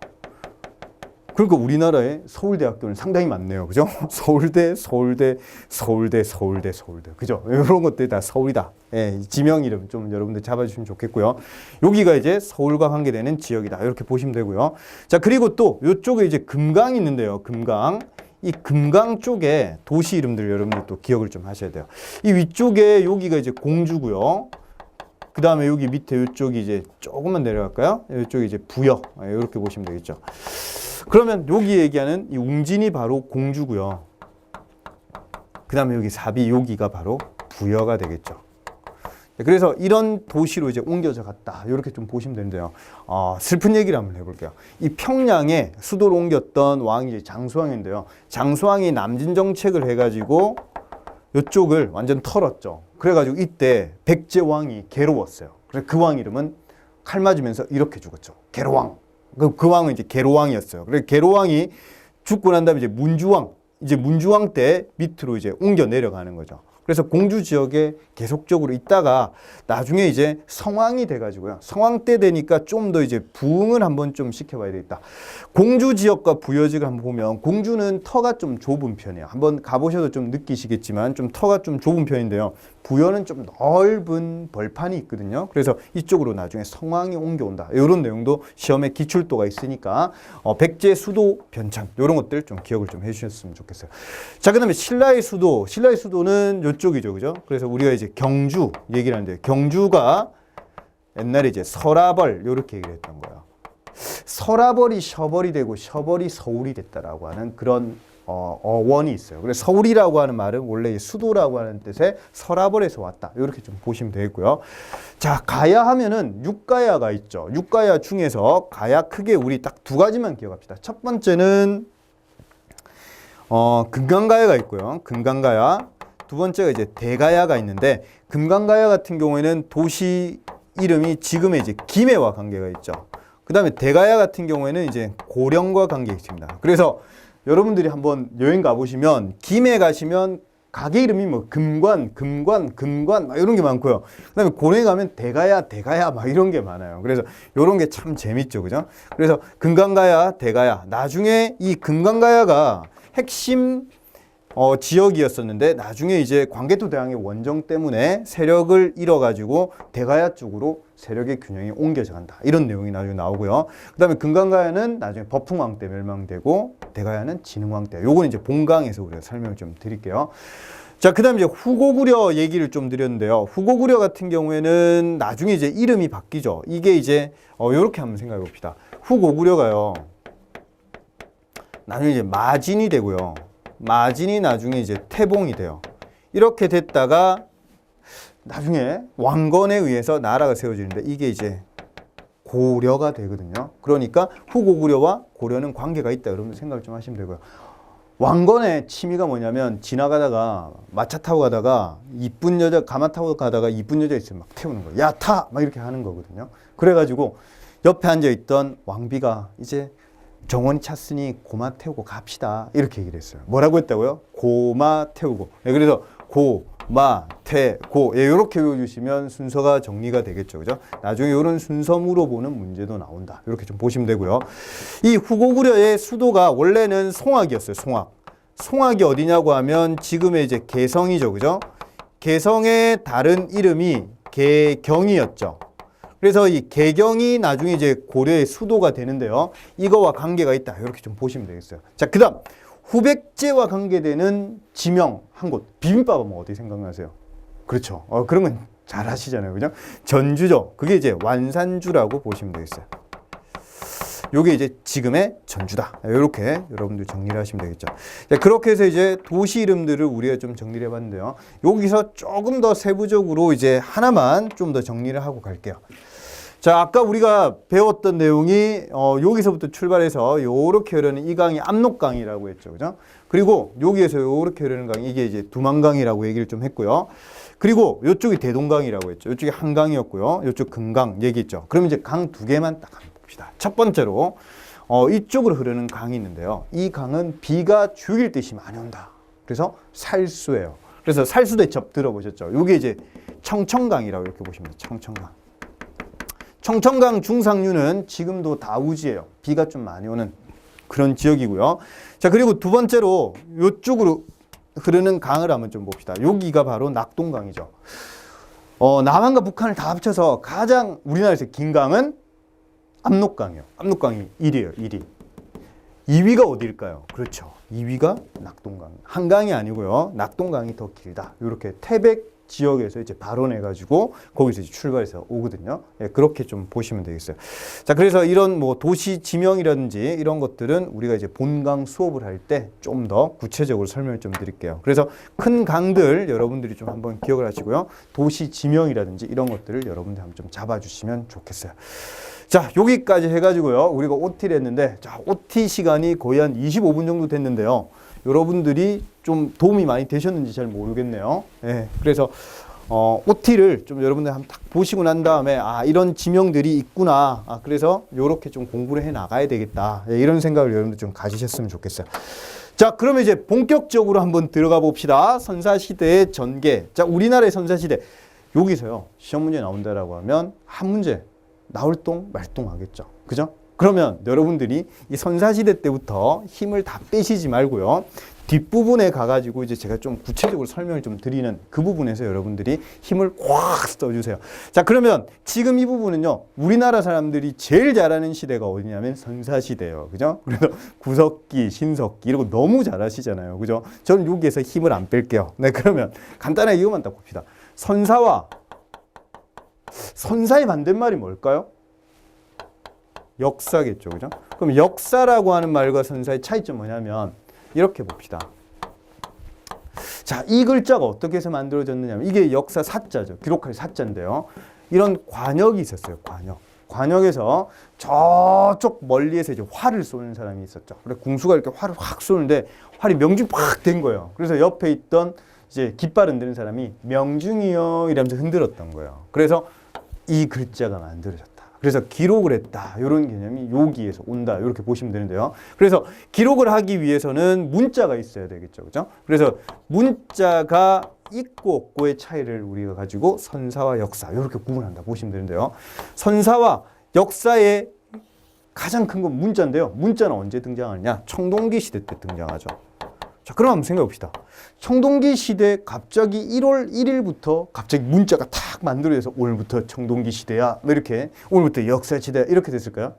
[SPEAKER 1] 그러니까 우리나라에 서울대학교는 상당히 많네요. 그죠? 서울대. 그죠? 이런 것들이 다 서울이다. 예, 지명 이름 좀 여러분들 잡아주시면 좋겠고요. 여기가 이제 서울과 관계되는 지역이다. 이렇게 보시면 되고요. 자, 그리고 또 이쪽에 이제 금강이 있는데요. 금강. 이 금강 쪽에 도시 이름들 여러분들 또 기억을 좀 하셔야 돼요. 이 위쪽에 여기가 이제 공주고요. 그 다음에 여기 밑에 이쪽이 이제 조금만 내려갈까요? 이쪽이 이제 부여. 이렇게 보시면 되겠죠. 그러면 여기 얘기하는 이 웅진이 바로 공주고요. 그 다음에 여기 사비 여기가 바로 부여가 되겠죠. 그래서 이런 도시로 이제 옮겨져 갔다. 이렇게 좀 보시면 되는데요. 슬픈 얘기를 한번 해볼게요. 이 평양에 수도를 옮겼던 왕이 이제 장수왕인데요. 장수왕이 남진 정책을 해가지고 이쪽을 완전 털었죠. 그래가지고 이때 백제왕이 괴로웠어요. 그래서 그 왕 이름은 칼 맞으면서 이렇게 죽었죠. 괴로왕. 그 왕은 이제 괴로왕이었어요. 그래서 괴로왕이 죽고 난 다음에 이제 문주왕 때 밑으로 이제 옮겨 내려가는 거죠. 그래서 공주 지역에 계속적으로 있다가 나중에 이제 성왕이 돼가지고요. 성왕 때 되니까 좀 더 이제 부흥을 한번 좀 시켜봐야 되겠다. 공주 지역과 부여직을 한번 보면 공주는 터가 좀 좁은 편이에요. 한번 가보셔도 좀 느끼시겠지만 좀 터가 좀 좁은 편인데요. 부여는 좀 넓은 벌판이 있거든요. 그래서 이쪽으로 나중에 성왕이 옮겨온다. 이런 내용도 시험에 기출도가 있으니까 백제 수도 변참 이런 것들 좀 기억을 좀 해주셨으면 좋겠어요. 자, 그다음에 신라의 수도는 이쪽이죠, 그죠? 그래서 우리가 이제 경주 얘기를 하는데 경주가 옛날에 이제 서라벌 이렇게 얘기를 했던 거예요. 서라벌이 셔벌이 되고 셔벌이 서울이 됐다라고 하는 그런 어원이 있어요. 그래서 서울이라고 하는 말은 원래 수도라고 하는 뜻의 서라벌에서 왔다. 이렇게 좀 보시면 되겠고요. 자, 가야 하면은 육가야가 있죠. 육가야 중에서 가야 크게 우리 딱 두 가지만 기억합시다. 첫 번째는 금강가야가 있고요. 금강가야. 두 번째가 이제 대가야가 있는데 금강가야 같은 경우에는 도시 이름이 지금의 이제 김해와 관계가 있죠. 그 다음에 대가야 같은 경우에는 이제 고령과 관계가 있습니다. 그래서 여러분들이 한번 여행 가보시면 김해 가시면 가게 이름이 뭐 금관 막 이런 게 많고요. 그 다음에 고령에 가면 대가야 막 이런 게 많아요. 그래서 이런 게 참 재밌죠. 그죠? 그래서 금강가야, 대가야. 나중에 이 금강가야가 핵심 지역이었었는데 나중에 이제 광개토 대왕의 원정 때문에 세력을 잃어가지고 대가야 쪽으로 세력의 균형이 옮겨져 간다. 이런 내용이 나중에 나오고요. 그 다음에 금강가야는 나중에 버풍왕 때 멸망되고 대가야는 진흥왕 때. 요거는 이제 본강에서 우리가 설명을 좀 드릴게요. 자, 그 다음에 이제 후고구려 얘기를 좀 드렸는데요. 후고구려 같은 경우에는 나중에 이제 이름이 바뀌죠. 이게 이제 요렇게 한번 생각해 봅시다. 후고구려가요. 나중에 이제 마진이 되고요. 마진이 나중에 이제 태봉이 돼요. 이렇게 됐다가 나중에 왕건에 의해서 나라가 세워지는데 이게 이제 고려가 되거든요. 그러니까 후고구려와 고려는 관계가 있다. 여러분 생각을 좀 하시면 되고요. 왕건의 취미가 뭐냐면 지나가다가 마차 타고 가다가 이쁜 여자 가마 타고 가다가 이쁜 여자 있으면 막 태우는 거예요. 야, 타! 막 이렇게 하는 거거든요. 그래가지고 옆에 앉아있던 왕비가 이제 정원이 찼으니 고마 태우고 갑시다. 이렇게 얘기를 했어요. 뭐라고 했다고요? 고마 태우고. 그래서 고마 태고. 이렇게 외워주시면 순서가 정리가 되겠죠. 그죠? 나중에 이런 순서 물어보는 문제도 나온다. 이렇게 좀 보시면 되고요. 이 후고구려의 수도가 원래는 송악이었어요. 송악. 송악이 어디냐고 하면 지금의 이제 개성이죠. 그죠? 개성의 다른 이름이 개경이었죠. 그래서 이 개경이 나중에 이제 고려의 수도가 되는데요. 이거와 관계가 있다. 이렇게 좀 보시면 되겠어요. 자, 그 다음 후백제와 관계되는 지명 한 곳. 비빔밥 하면 어디 생각나세요? 그렇죠. 그런 건 잘 아시잖아요. 그죠? 전주죠. 그게 이제 완산주라고 보시면 되겠어요. 요게 이제 지금의 전주다. 이렇게 여러분들 정리를 하시면 되겠죠. 자, 그렇게 해서 이제 도시 이름들을 우리가 좀 정리를 해봤는데요. 여기서 조금 더 세부적으로 이제 하나만 좀 더 정리를 하고 갈게요. 자, 아까 우리가 배웠던 내용이 여기서부터 출발해서 요렇게 흐르는 이 강이 압록강이라고 했죠. 그죠? 그리고 여기에서 요렇게 흐르는 강이 이게 이제 두만강이라고 얘기를 좀 했고요. 그리고 요쪽이 대동강이라고 했죠. 요쪽이 한강이었고요. 요쪽 금강 얘기했죠. 그럼 이제 강 두 개만 딱 한번 봅시다. 첫 번째로 이쪽으로 흐르는 강이 있는데요. 이 강은 비가 죽일 듯이 많이 온다. 그래서 살수예요. 그래서 살수대첩 들어보셨죠? 요게 이제 청천강이라고 이렇게 보시면 돼요. 청천강. 청천강 중상류는 지금도 다우지예요. 비가 좀 많이 오는 그런 지역이고요. 자, 그리고 두 번째로 이쪽으로 흐르는 강을 한번 좀 봅시다. 여기가 바로 낙동강이죠. 남한과 북한을 다 합쳐서 가장 우리나라에서 긴 강은 압록강이에요. 압록강이 1위예요. 1위. 2위가 어디일까요? 그렇죠. 2위가 낙동강. 한강이 아니고요. 낙동강이 더 길다. 이렇게 태백 지역에서 이제 발원해가지고 거기서 이제 출발해서 오거든요. 예, 그렇게 좀 보시면 되겠어요. 자, 그래서 이런 뭐 도시 지명이라든지 이런 것들은 우리가 이제 본강 수업을 할 때 좀 더 구체적으로 설명을 좀 드릴게요. 그래서 큰 강들 여러분들이 좀 한번 기억을 하시고요. 도시 지명이라든지 이런 것들을 여러분들 한번 좀 잡아주시면 좋겠어요. 자, 여기까지 해가지고요. 우리가 OT를 했는데, 자, OT 시간이 거의 한 25분 정도 됐는데요. 여러분들이 좀 도움이 많이 되셨는지 잘 모르겠네요. 예, 그래서 OT를 좀 여러분들 한번 딱 보시고 난 다음에 아, 이런 지명들이 있구나. 아, 그래서 요렇게 좀 공부를 해 나가야 되겠다. 예, 이런 생각을 여러분들 좀 가지셨으면 좋겠어요. 자, 그러면 이제 본격적으로 한번 들어가 봅시다. 선사시대의 전개. 자, 우리나라의 선사시대. 여기서요, 시험 문제 나온다라고 하면 한 문제 나올동 말동 하겠죠. 그죠? 그러면 여러분들이 이 선사시대 때부터 힘을 다 빼시지 말고요. 뒷부분에 가가지고 이제 제가 좀 구체적으로 설명을 좀 드리는 그 부분에서 여러분들이 힘을 꽉 써주세요. 자, 그러면 지금 이 부분은요, 우리나라 사람들이 제일 잘하는 시대가 어디냐면 선사시대예요. 그죠? 그래서 구석기, 신석기 이러고 너무 잘하시잖아요. 그죠? 저는 여기에서 힘을 안 뺄게요. 네, 그러면 간단하게 이것만 딱 봅시다. 선사의 반대말이 뭘까요? 역사겠죠. 그죠? 그럼 역사라고 하는 말과 선사의 차이점 뭐냐면 이렇게 봅시다. 자, 이 글자가 어떻게 해서 만들어졌느냐면 이게 역사 사자죠. 기록할 사자인데요. 이런 관역이 있었어요. 관역에서 저쪽 멀리에서 이제 활을 쏘는 사람이 있었죠. 그래 궁수가 이렇게 활을 확 쏘는데 활이 명중 팍 된 거예요. 그래서 옆에 있던 이제 깃발 흔드는 사람이 명중이요 이러면서 흔들었던 거예요. 그래서 이 글자가 만들어졌다. 그래서 기록을 했다. 이런 개념이 여기에서 온다. 이렇게 보시면 되는데요. 그래서 기록을 하기 위해서는 문자가 있어야 되겠죠. 그죠? 그래서 문자가 있고 없고의 차이를 우리가 가지고 선사와 역사 이렇게 구분한다. 보시면 되는데요. 선사와 역사의 가장 큰 건 문자인데요. 문자는 언제 등장하느냐? 청동기 시대 때 등장하죠. 자, 그럼 한번 생각해 봅시다. 청동기 시대 갑자기 1월 1일부터 갑자기 문자가 탁 만들어져서 오늘부터 청동기 시대야. 뭐 이렇게 오늘부터 역사 시대 이렇게 됐을까요?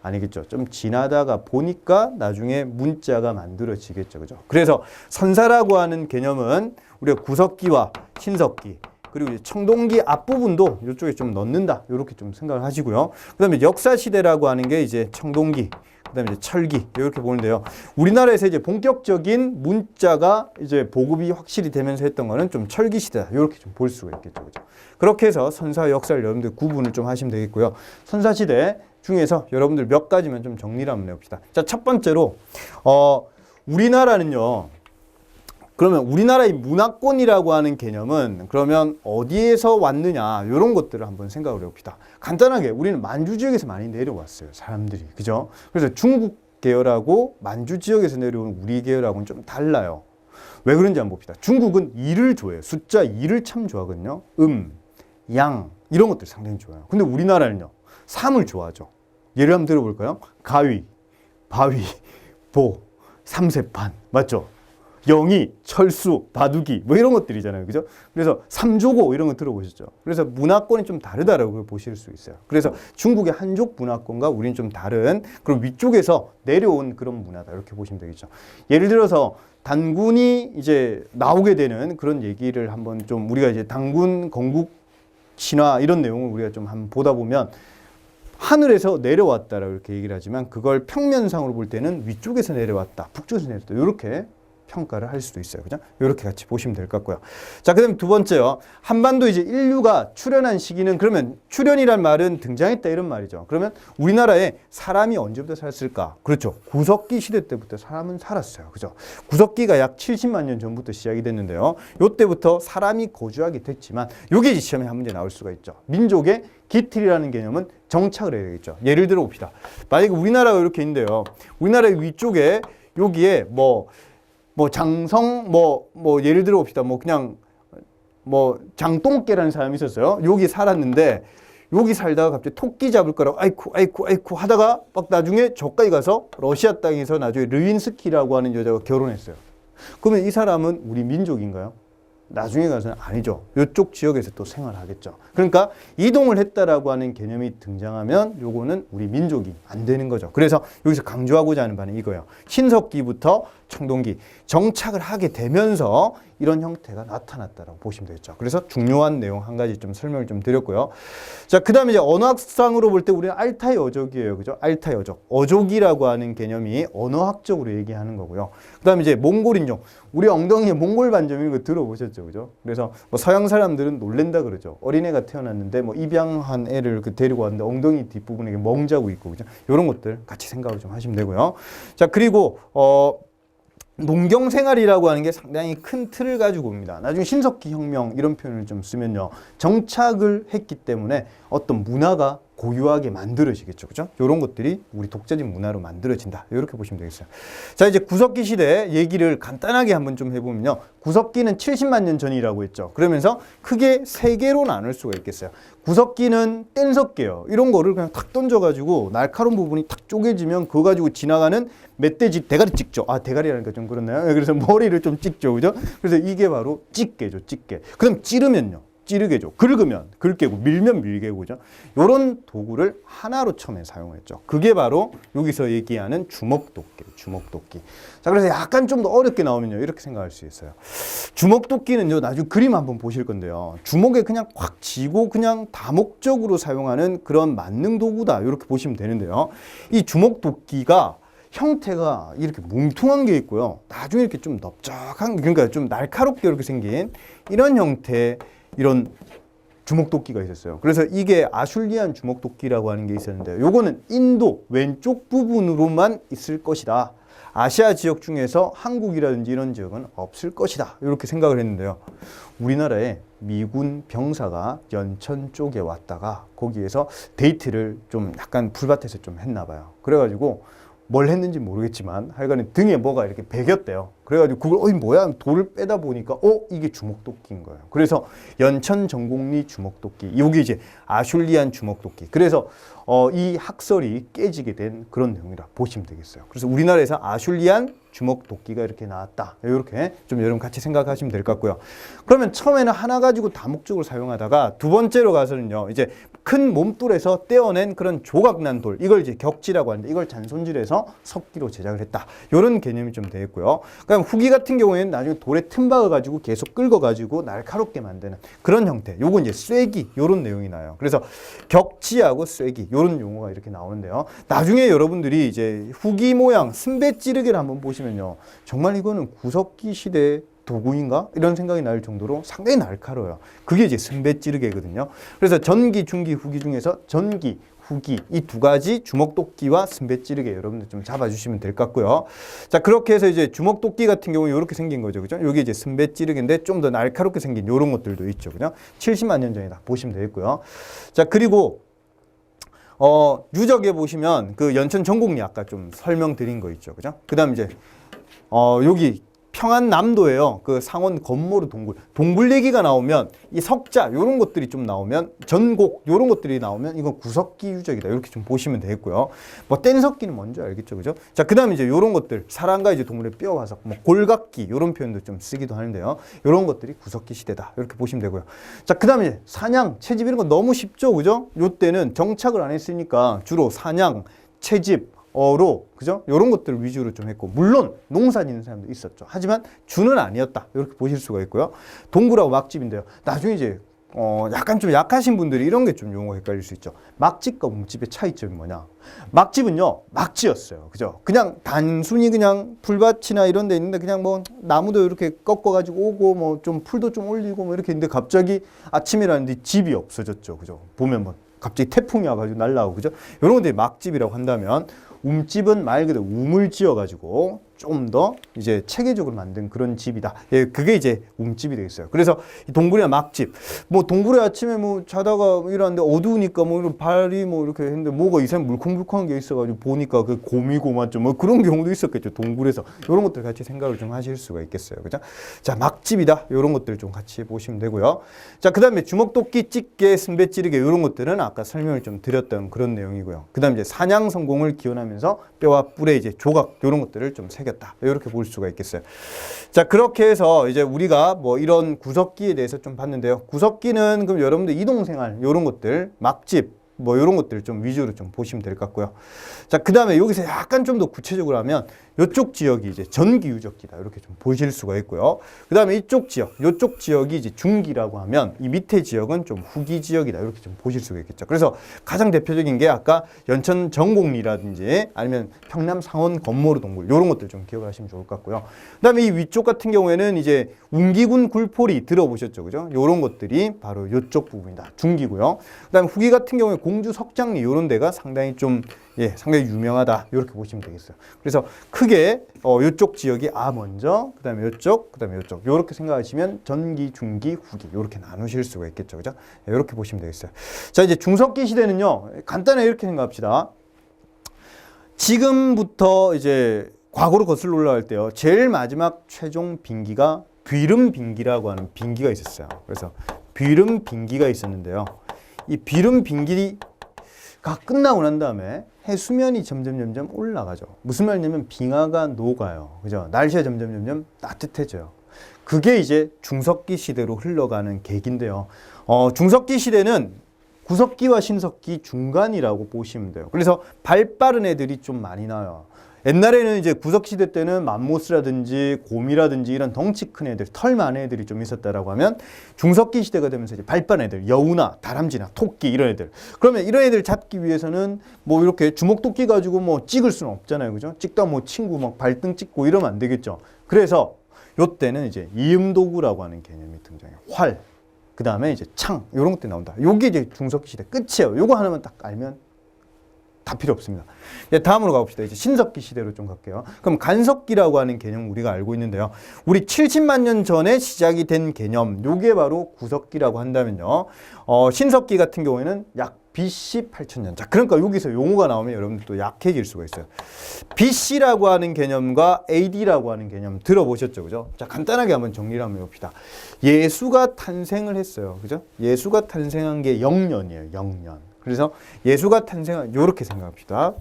[SPEAKER 1] 아니겠죠. 좀 지나다가 보니까 나중에 문자가 만들어지겠죠. 그죠? 그래서 선사라고 하는 개념은 우리가 구석기와 신석기 그리고 이제 청동기 앞부분도 이쪽에 좀 넣는다. 이렇게 좀 생각을 하시고요. 그다음에 역사 시대라고 하는 게 이제 청동기 그다음에 이제 철기 이렇게 보는데요. 우리나라에서 이제 본격적인 문자가 이제 보급이 확실히 되면서 했던 거는 좀 철기 시대다. 이렇게 좀 볼 수가 있겠죠. 그죠? 그렇게 해서 선사 역사를 여러분들 구분을 좀 하시면 되겠고요. 선사 시대 중에서 여러분들 몇 가지만 좀 정리를 한번 해봅시다. 자, 첫 번째로 우리나라는요. 그러면 우리나라의 문화권이라고 하는 개념은 그러면 어디에서 왔느냐 이런 것들을 한번 생각을 해봅시다. 간단하게 우리는 만주 지역에서 많이 내려왔어요. 사람들이. 그죠? 그래서 중국 계열하고 만주 지역에서 내려온 우리 계열하고는 좀 달라요. 왜 그런지 한번 봅시다. 중국은 2를 좋아해요. 숫자 2를 참 좋아하거든요. 양 이런 것들 상당히 좋아해요. 근데 우리나라는요. 3을 좋아하죠. 예를 한번 들어볼까요? 가위, 바위, 보, 삼세판 맞죠? 영희, 철수, 바둑이 뭐 이런 것들이잖아요. 그죠? 그래서 삼조고 이런 거 들어보셨죠? 그래서 문화권이 좀 다르다라고 보실 수 있어요. 그래서 중국의 한족 문화권과 우리는 좀 다른 그런 위쪽에서 내려온 그런 문화다. 이렇게 보시면 되겠죠. 예를 들어서 단군이 이제 나오게 되는 그런 얘기를 한번 좀 우리가 이제 단군 건국 신화 이런 내용을 우리가 좀 한번 보다 보면 하늘에서 내려왔다라고 이렇게 얘기를 하지만 그걸 평면상으로 볼 때는 위쪽에서 내려왔다, 북쪽에서 내려왔다 이렇게 평가를 할 수도 있어요. 그죠? 이렇게 같이 보시면 될 것 같고요. 자, 그 다음에 두 번째요. 한반도 이제 인류가 출현한 시기는 그러면 출현이란 말은 등장했다 이런 말이죠. 그러면 우리나라에 사람이 언제부터 살았을까? 그렇죠. 구석기 시대 때부터 사람은 살았어요. 그죠? 구석기가 약 70만 년 전부터 시작이 됐는데요. 요때부터 사람이 거주하게 됐지만 요게 시험에 한 문제 나올 수가 있죠. 민족의 기틀이라는 개념은 정착을 해야 되겠죠. 예를 들어 봅시다. 만약에 우리나라가 이렇게 있는데요. 우리나라의 위쪽에 여기에 뭐 장성 예를 들어 봅시다. 그냥 장똥깨라는 사람이 있었어요. 여기 살았는데 여기 살다가 갑자기 토끼 잡을 거라고 아이쿠 하다가 막 나중에 저까지 가서 러시아 땅에서 나중에 르윈스키라고 하는 여자가 결혼했어요. 그러면 이 사람은 우리 민족인가요? 나중에 가서는 아니죠. 이쪽 지역에서 또 생활하겠죠. 그러니까 이동을 했다라고 하는 개념이 등장하면 요거는 우리 민족이 안 되는 거죠. 그래서 여기서 강조하고자 하는 바는 이거예요. 신석기부터 청동기 정착을 하게 되면서 이런 형태가 나타났다라고 보시면 되겠죠. 그래서 중요한 내용 한 가지 좀 설명을 좀 드렸고요. 자, 그 다음에 이제 언어학상으로 볼 때 우리는 알타이 어족이에요. 그죠? 알타이 어족. 어족이라고 하는 개념이 언어학적으로 얘기하는 거고요. 그 다음에 이제 몽골 인종. 우리 엉덩이에 몽골 반점 이런 거 들어보셨죠. 그죠? 그래서 뭐 서양 사람들은 놀랜다 그러죠. 어린애가 태어났는데 뭐 입양한 애를 데리고 왔는데 엉덩이 뒷부분에 멍자고 있고, 그죠? 이런 것들 같이 생각을 좀 하시면 되고요. 자, 그리고, 농경생활이라고 하는 게 상당히 큰 틀을 가지고 옵니다. 나중에 신석기 혁명 이런 표현을 좀 쓰면요. 정착을 했기 때문에 어떤 문화가 고유하게 만들어지겠죠. 그죠? 이런 것들이 우리 독자적 문화로 만들어진다. 이렇게 보시면 되겠어요. 자, 이제 구석기 시대 얘기를 간단하게 한번 좀 해보면요. 구석기는 70만 년 전이라고 했죠. 그러면서 크게 세 개로 나눌 수가 있겠어요. 구석기는 뗀석기예요. 이런 거를 그냥 탁 던져가지고 날카로운 부분이 탁 쪼개지면 그거 가지고 지나가는 멧돼지 대가리 찍죠. 아, 대가리라니까 좀 그렇나요? 그래서 머리를 좀 찍죠. 그죠? 그래서 이게 바로 찢개죠. 찢개. 그 다음 찌르면요. 찌르개죠. 긁으면 긁개고, 밀면 밀개고죠. 요런 도구를 하나로 처음에 사용했죠. 그게 바로 여기서 얘기하는 주먹도끼, 주먹도끼. 자, 그래서 약간 좀 더 어렵게 나오면요. 이렇게 생각할 수 있어요. 주먹도끼는요, 나중에 그림 한번 보실 건데요. 주먹에 그냥 확 쥐고 그냥 다목적으로 사용하는 그런 만능 도구다. 이렇게 보시면 되는데요. 이 주먹도끼가 형태가 이렇게 뭉퉁한 게 있고요. 나중에 이렇게 좀 넓적한, 그러니까 좀 날카롭게 이렇게 생긴 이런 형태, 이런 주먹도끼가 있었어요. 그래서 이게 아슐리안 주먹도끼라고 하는 게 있었는데 요거는 인도 왼쪽 부분으로만 있을 것이다. 아시아 지역 중에서 한국이라든지 이런 지역은 없을 것이다. 이렇게 생각을 했는데요. 우리나라에 미군 병사가 연천 쪽에 왔다가 거기에서 데이트를 좀 약간 풀밭에서 좀 했나 봐요. 그래가지고 뭘 했는지 모르겠지만 하여간에 등에 뭐가 이렇게 베겼대요. 그래가지고 그걸 뭐야? 돌을 빼다 보니까 이게 주먹도끼인 거예요. 그래서 연천 전곡리 주먹도끼, 여기 이제 아슐리안 주먹도끼. 그래서 이 학설이 깨지게 된 그런 내용이라 보시면 되겠어요. 그래서 우리나라에서 아슐리안 주먹도끼가 이렇게 나왔다. 이렇게 좀 여러분 같이 생각하시면 될 것 같고요. 그러면 처음에는 하나 가지고 다목적으로 사용하다가 두 번째로 가서는요, 이제 큰 몸돌에서 떼어낸 그런 조각난 돌, 이걸 이제 격지라고 하는데 이걸 잔손질해서 석기로 제작을 했다. 이런 개념이 좀 되겠고요. 그다음 후기 같은 경우에는 나중에 돌에 틈박아 가지고 계속 긁어 가지고 날카롭게 만드는 그런 형태. 요건 이제 쐐기 요런 내용이 나요. 그래서 격지하고 쐐기 요런 용어가 이렇게 나오는데요. 나중에 여러분들이 이제 후기 모양 승배 찌르기를 한번 보시면요. 정말 이거는 구석기 시대 도구인가? 이런 생각이 날 정도로 상당히 날카로워요. 그게 이제 승배 찌르개거든요. 그래서 전기, 중기, 후기 중에서 전기, 후기 이 두 가지 주먹도끼와 승배 찌르개 여러분들 좀 잡아주시면 될 것 같고요. 자, 그렇게 해서 이제 주먹도끼 같은 경우 이렇게 생긴 거죠. 그죠? 여기 이제 승배 찌르개인데 좀 더 날카롭게 생긴 이런 것들도 있죠. 그죠? 70만 년 전이다 보시면 되겠고요. 자, 그리고 유적에 보시면 그 연천 전곡리 아까 좀 설명드린 거 있죠. 그죠? 그 다음 이제 여기 평안남도에요. 그 상원 건모루 동굴 얘기가 나오면 이 석자 요런 것들이 좀 나오면 전곡 요런 것들이 나오면 이건 구석기 유적이다. 이렇게 좀 보시면 되겠고요. 뭐 뗀석기는 뭔지 알겠죠. 그죠? 자, 그다음에 이제 요런 것들 사람과 이제 동물의 뼈 화석 뭐 골각기 요런 표현도 좀 쓰기도 하는데요. 요런 것들이 구석기 시대다. 이렇게 보시면 되고요. 자, 그다음에 사냥, 채집 이런 거 너무 쉽죠. 그죠? 요때는 정착을 안 했으니까 주로 사냥, 채집 어로 그죠? 이런 것들 위주로 좀 했고 물론 농사 짓는 사람도 있었죠. 하지만 주는 아니었다. 이렇게 보실 수가 있고요. 동굴하고 막집인데요. 나중에 이제 약간 좀 약하신 분들이 이런 게 좀 용어 헷갈릴 수 있죠. 막집과 움집의 차이점이 뭐냐? 막집은요 막지였어요. 그죠? 그냥 단순히 그냥 풀밭이나 이런 데 있는데 그냥 뭐 나무도 이렇게 꺾어가지고 오고 뭐 좀 풀도 좀 올리고 뭐 이렇게 있는데 갑자기 아침이라는데 집이 없어졌죠. 그죠? 보면 뭐 갑자기 태풍이 와가지고 날라오고 그죠? 이런 것들이 막집이라고 한다면 움집은 말 그대로 움을 지어가지고 좀 더 이제 체계적으로 만든 그런 집이다. 예, 그게 이제 움집이 되겠어요. 그래서 이 동굴이나 막집, 뭐 동굴에 아침에 뭐 자다가 일어났는데 어두우니까 뭐 이런 발이 뭐 이렇게 했는데 뭐가 이상한 물컹물컹한 게 있어가지고 보니까 그 곰이고 맞죠. 뭐 그런 경우도 있었겠죠. 동굴에서 이런 것들 같이 생각을 좀 하실 수가 있겠어요. 그죠? 자, 막집이다. 이런 것들 좀 같이 보시면 되고요. 자, 그다음에 주먹도끼, 찌개, 승배 찌르개 이런 것들은 아까 설명을 좀 드렸던 그런 내용이고요. 그다음 이제 사냥 성공을 기원하면서 뼈와 뿔에 이제 조각 이런 것들을 좀 새겨. 생겼다. 이렇게 볼 수가 있겠어요. 자, 그렇게 해서 이제 우리가 뭐 이런 구석기에 대해서 좀 봤는데요. 구석기는 그럼 여러분들 이동생활 이런 것들, 막집 뭐 이런 것들 좀 위주로 좀 보시면 될 것 같고요. 자, 그 다음에 여기서 약간 좀 더 구체적으로 하면 이쪽 지역이 이제 전기 유적지다 이렇게 좀 보실 수가 있고요. 그 다음에 이쪽 지역이 이제 중기라고 하면 이 밑에 지역은 좀 후기 지역이다 이렇게 좀 보실 수가 있겠죠. 그래서 가장 대표적인 게 아까 연천 정곡리라든지 아니면 평남 상원 건모루 동굴 이런 것들 좀 기억을 하시면 좋을 것 같고요. 그 다음에 이 위쪽 같은 경우에는 이제 운기군 굴포리 들어보셨죠, 그죠? 이런 것들이 바로 이쪽 부분이다, 중기고요. 그 다음에 후기 같은 경우에 공주 석장리 이런 데가 상당히 좀 상당히 유명하다 이렇게 보시면 되겠어요. 그래서 크게 이쪽 지역이 먼저, 그 다음에 이쪽, 그 다음에 이쪽 이렇게 생각하시면 전기, 중기, 후기 이렇게 나누실 수가 있겠죠, 그죠? 이렇게 보시면 되겠어요. 자, 이제 중석기 시대는요, 간단하게 이렇게 생각합시다. 지금부터 이제 과거로 거슬러 올라갈 때요, 제일 마지막 최종 빙기가 비름빙기라고 하는 빙기가 있었어요. 그래서 비름빙기가 있었는데요. 이 비름빙기가 끝나고 난 다음에 해수면이 점점 올라가죠. 무슨 말이냐면 빙하가 녹아요. 그죠? 날씨가 점점 따뜻해져요. 그게 이제 중석기 시대로 흘러가는 계기인데요. 중석기 시대는 구석기와 신석기 중간이라고 보시면 돼요. 그래서 발 빠른 애들이 좀 많이 나와요. 옛날에는 이제 구석시대 때는 맘모스라든지 곰이라든지 이런 덩치 큰 애들, 털 많은 애들이 좀 있었다라고 하면 중석기 시대가 되면서 이제 발빠른 애들, 여우나 다람쥐나 토끼 이런 애들. 그러면 이런 애들 잡기 위해서는 뭐 이렇게 주먹도끼 가지고 뭐 찍을 수는 없잖아요. 그죠? 찍다 뭐 친구 막 발등 찍고 이러면 안 되겠죠. 그래서 요때는 이제 이음도구라고 하는 개념이 등장해요. 활, 그 다음에 이제 창, 이런 것들이 나온다. 요게 이제 중석기 시대 끝이에요. 요거 하나만 딱 알면 다 필요 없습니다. 다음으로 가봅시다. 이제 신석기 시대로 좀 갈게요. 그럼 간석기라고 하는 개념 우리가 알고 있는데요. 우리 70만 년 전에 시작이 된 개념, 요게 바로 구석기라고 한다면요. 신석기 같은 경우에는 약 BC 8000년. 자, 그러니까 여기서 용어가 나오면 여러분들 또 약해질 수가 있어요. BC라고 하는 개념과 AD라고 하는 개념 들어보셨죠, 그죠? 자, 간단하게 한번 정리를 한번 해봅시다. 예수가 탄생을 했어요, 그죠? 예수가 탄생한 게 0년이에요, 0년. 그래서 예수가 탄생한, 요렇게 생각합시다.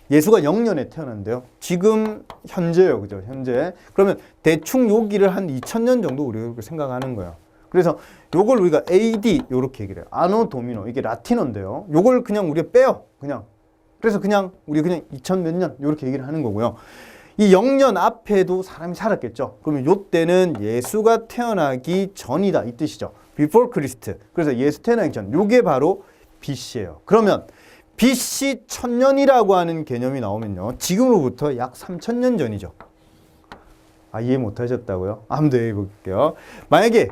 [SPEAKER 1] 예수가 0년에 태어났는데요. 지금 현재요, 그죠? 현재. 그러면 대충 여기를 한 2000년 정도 우리가 그렇게 생각하는 거예요. 그래서 요걸 우리가 AD 요렇게 얘기를 해요. 아노 도미노. 이게 라틴어인데요. 요걸 그냥 우리가 빼요. 그냥. 그래서 그냥 우리 그냥 2000 몇 년 요렇게 얘기를 하는 거고요. 이 0년 앞에도 사람이 살았겠죠. 그러면 요때는 예수가 태어나기 전이다 이 뜻이죠. Before Christ. 그래서 예수 태어나기 전. 요게 바로 BC예요. 그러면 BC 1000년이라고 하는 개념이 나오면요. 지금으로부터 약 3000년 전이죠. 이해 못 하셨다고요? 한번 더 해볼게요. 만약에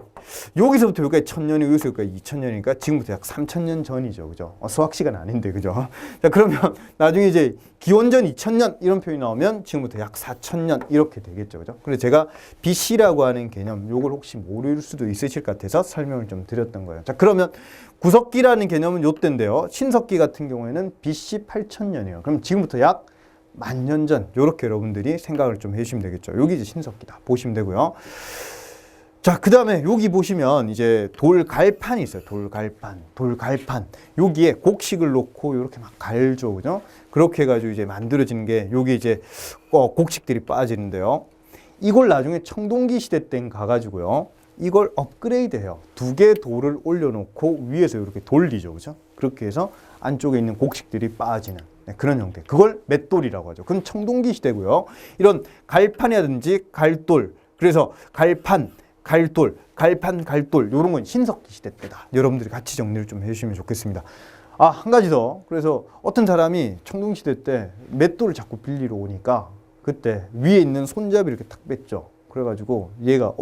[SPEAKER 1] 여기서부터 여기까지 1000년이 여기서 여기까지 2000년이니까 지금부터 약 3000년 전이죠. 그죠? 수학 시간 아닌데, 그죠? 자, 그러면 나중에 이제 기원전 2000년 이런 표현이 나오면 지금부터 약 4000년 이렇게 되겠죠. 그죠? 그래서 제가 BC라고 하는 개념, 요걸 혹시 모를 수도 있으실 것 같아서 설명을 좀 드렸던 거예요. 자, 그러면 구석기라는 개념은 요때인데요. 신석기 같은 경우에는 BC 8000년이에요. 그럼 지금부터 약 10,000년 전, 요렇게 여러분들이 생각을 좀 해주시면 되겠죠. 여기 이제 신석기다 보시면 되고요. 자, 그 다음에 여기 보시면 이제 돌갈판이 있어요. 돌갈판. 여기에 곡식을 놓고 이렇게 막 갈죠. 그죠? 그렇게 해가지고 이제 만들어지는 게 여기 이제 곡식들이 빠지는데요. 이걸 나중에 청동기 시대 때 가가지고요. 이걸 업그레이드 해요. 2개 돌을 올려놓고 위에서 이렇게 돌리죠. 그죠? 그렇게 해서 안쪽에 있는 곡식들이 빠지는 그런 형태. 그걸 맷돌이라고 하죠. 그건 청동기 시대고요. 이런 갈판이라든지 갈돌, 그래서 갈판, 갈돌, 이런 건 신석기 시대 때다. 여러분들이 같이 정리를 좀 해주시면 좋겠습니다. 한 가지 더. 그래서 어떤 사람이 청동기 시대 때 맷돌을 자꾸 빌리러 오니까 그때 위에 있는 손잡이 이렇게 탁 뺐죠. 그래가지고 얘가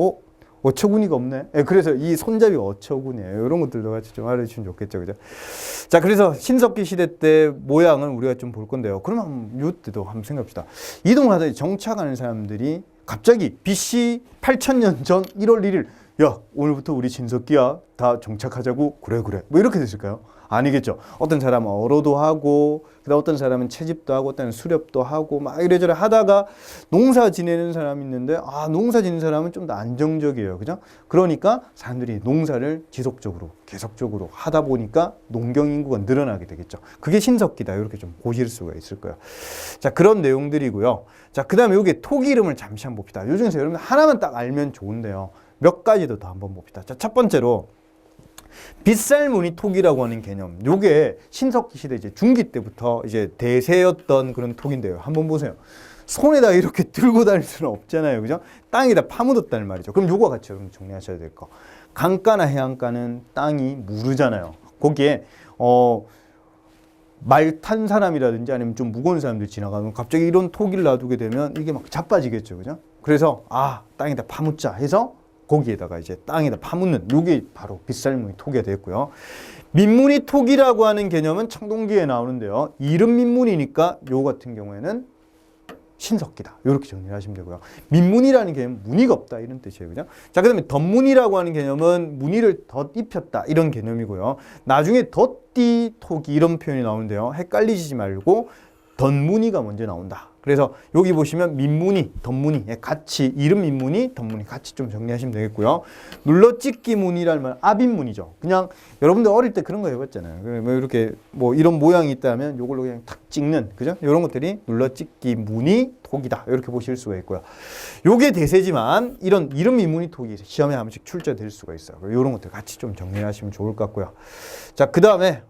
[SPEAKER 1] 어처구니가 없네. 그래서 이 손잡이가 어처구니예요. 이런 것들도 같이 좀 알아주시면 좋겠죠, 그죠? 자, 그래서 신석기 시대 때 모양을 우리가 좀 볼 건데요. 그러면 이때도 한번 생각합시다. 이동을 하다 정착하는 사람들이 갑자기 BC 8000년 전 1월 1일, 야, 오늘부터 우리 신석기야, 다 정착하자고. 그래. 뭐 이렇게 됐을까요? 아니겠죠. 어떤 사람은 어로도 하고, 그다음 어떤 사람은 채집도 하고, 어떤 수렵도 하고, 막 이래저래 하다가 농사 지내는 사람이 있는데, 농사 지는 사람은 좀 더 안정적이에요. 그죠? 그러니까 사람들이 농사를 지속적으로, 계속적으로 하다 보니까 농경 인구가 늘어나게 되겠죠. 그게 신석기다. 이렇게 좀 보실 수가 있을 거예요. 자, 그런 내용들이고요. 자, 그 다음에 여기 토기 이름을 잠시 한번 봅시다. 요 중에서 여러분 하나만 딱 알면 좋은데요. 몇 가지도 더 한번 봅시다. 자, 첫 번째로 빗살무늬 토기라고 하는 개념. 요게 신석기 시대 이제 중기 때부터 이제 대세였던 그런 토기인데요. 한번 보세요. 손에다 이렇게 들고 다닐 수는 없잖아요. 그죠? 땅에다 파묻었다는 말이죠. 그럼 요거 같이 여러분 정리하셔야 될 거. 강가나 해안가는 땅이 무르잖아요. 거기에 말 탄 사람이라든지 아니면 좀 무거운 사람들 지나가면 갑자기 이런 토기를 놔두게 되면 이게 막 자빠지겠죠. 그죠? 그래서 땅에다 파묻자 해서 거기에다가 이제 땅에다 파묻는 요게 바로 빗살무늬 토기가 되었고요. 민무늬 토기라고 하는 개념은 청동기에 나오는데요. 이름 민무늬니까 요 같은 경우에는 신석기다. 이렇게 정리를 하시면 되고요. 민무늬라는 개념은 무늬가 없다 이런 뜻이에요. 그죠? 자, 그다음에 덧무늬라고 하는 개념은 무늬를 덧입혔다 이런 개념이고요. 나중에 덧띠 토기 이런 표현이 나오는데요. 헷갈리지 말고 덧무늬가 먼저 나온다. 그래서 여기 보시면 민무늬, 덧무늬 같이 이름 민무늬, 덧무늬 같이 좀 정리하시면 되겠고요. 눌러찍기 무늬라는 말 압인무늬죠. 그냥 여러분들 어릴 때 그런 거 해봤잖아요. 뭐 이렇게 뭐 이런 모양이 있다면 요걸로 그냥 탁 찍는 그죠? 이런 것들이 눌러찍기 무늬 토기다 이렇게 보실 수가 있고요. 요게 대세지만 이런 이름 민무늬 토기 시험에 한 번씩 출제될 수가 있어요. 이런 것들 같이 좀 정리하시면 좋을 것 같고요. 자, 그 다음에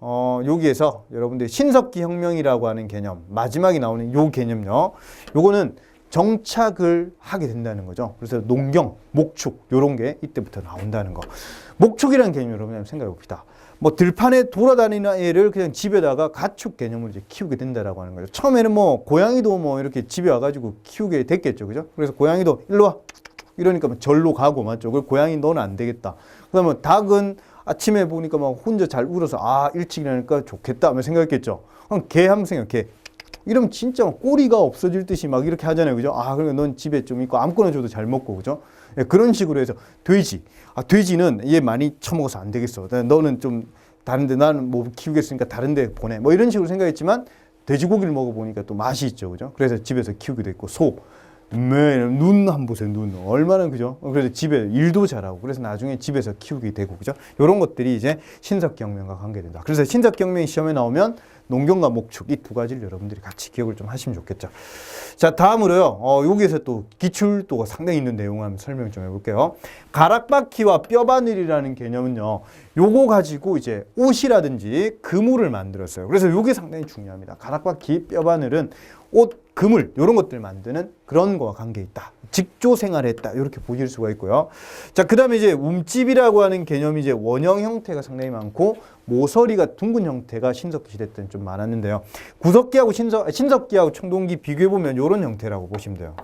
[SPEAKER 1] 여기에서 여러분들 신석기 혁명이라고 하는 개념 마지막에 나오는 요 개념요. 요거는 정착을 하게 된다는 거죠. 그래서 농경, 목축 요런 게 이때부터 나온다는 거. 목축이라는 개념 여러분 한번 생각해 봅시다. 뭐 들판에 돌아다니는 애를 그냥 집에다가 가축 개념으로 이제 키우게 된다라고 하는 거죠. 처음에는 뭐 고양이도 뭐 이렇게 집에 와가지고 키우게 됐겠죠, 그죠? 그래서 고양이도 일로 와 이러니까 뭐 절로 가고 맞죠? 그리고 고양이 너는 안 되겠다. 그다음에 닭은 아침에 보니까 막 혼자 잘 울어서 일찍 일어나니까 좋겠다 하면 생각했겠죠. 그럼 개 한번 생각해. 개. 이러면 진짜 꼬리가 없어질 듯이 막 이렇게 하잖아요. 그죠? 그러니까 넌 집에 좀 있고 아무거나 줘도 잘 먹고, 그죠? 예, 그런 식으로 해서 돼지. 돼지는 얘 많이 처먹어서 안 되겠어. 너는 좀 다른데 나는 뭐 키우겠으니까 다른데 보내. 뭐 이런 식으로 생각했지만 돼지고기를 먹어보니까 또 맛이 있죠. 그죠? 그래서 집에서 키우기도 했고, 소. 눈 한번 보세요. 눈 얼마나 그죠? 그래서 집에 일도 잘하고 그래서 나중에 집에서 키우게 되고 그죠? 이런 것들이 이제 신석경명과 관계된다. 그래서 신석경명 시험에 나오면 농경과 목축 이 두 가지를 여러분들이 같이 기억을 좀 하시면 좋겠죠. 자, 다음으로요. 여기에서 또 기출도가 상당히 있는 내용을 한번 설명 좀 해볼게요. 가락바퀴와 뼈바늘이라는 개념은요. 요거 가지고 이제 옷이라든지 그물을 만들었어요. 그래서 요게 상당히 중요합니다. 가락바퀴, 뼈바늘은 옷, 그물 이런 것들 만드는 그런 거와 관계 있다. 직조 생활했다. 이렇게 보실 수가 있고요. 자, 그다음에 이제 움집이라고 하는 개념이 이제 원형 형태가 상당히 많고 모서리가 둥근 형태가 신석기 시대 때는 좀 많았는데요. 구석기하고 신석기하고 청동기 비교해 보면 이런 형태라고 보시면 돼요.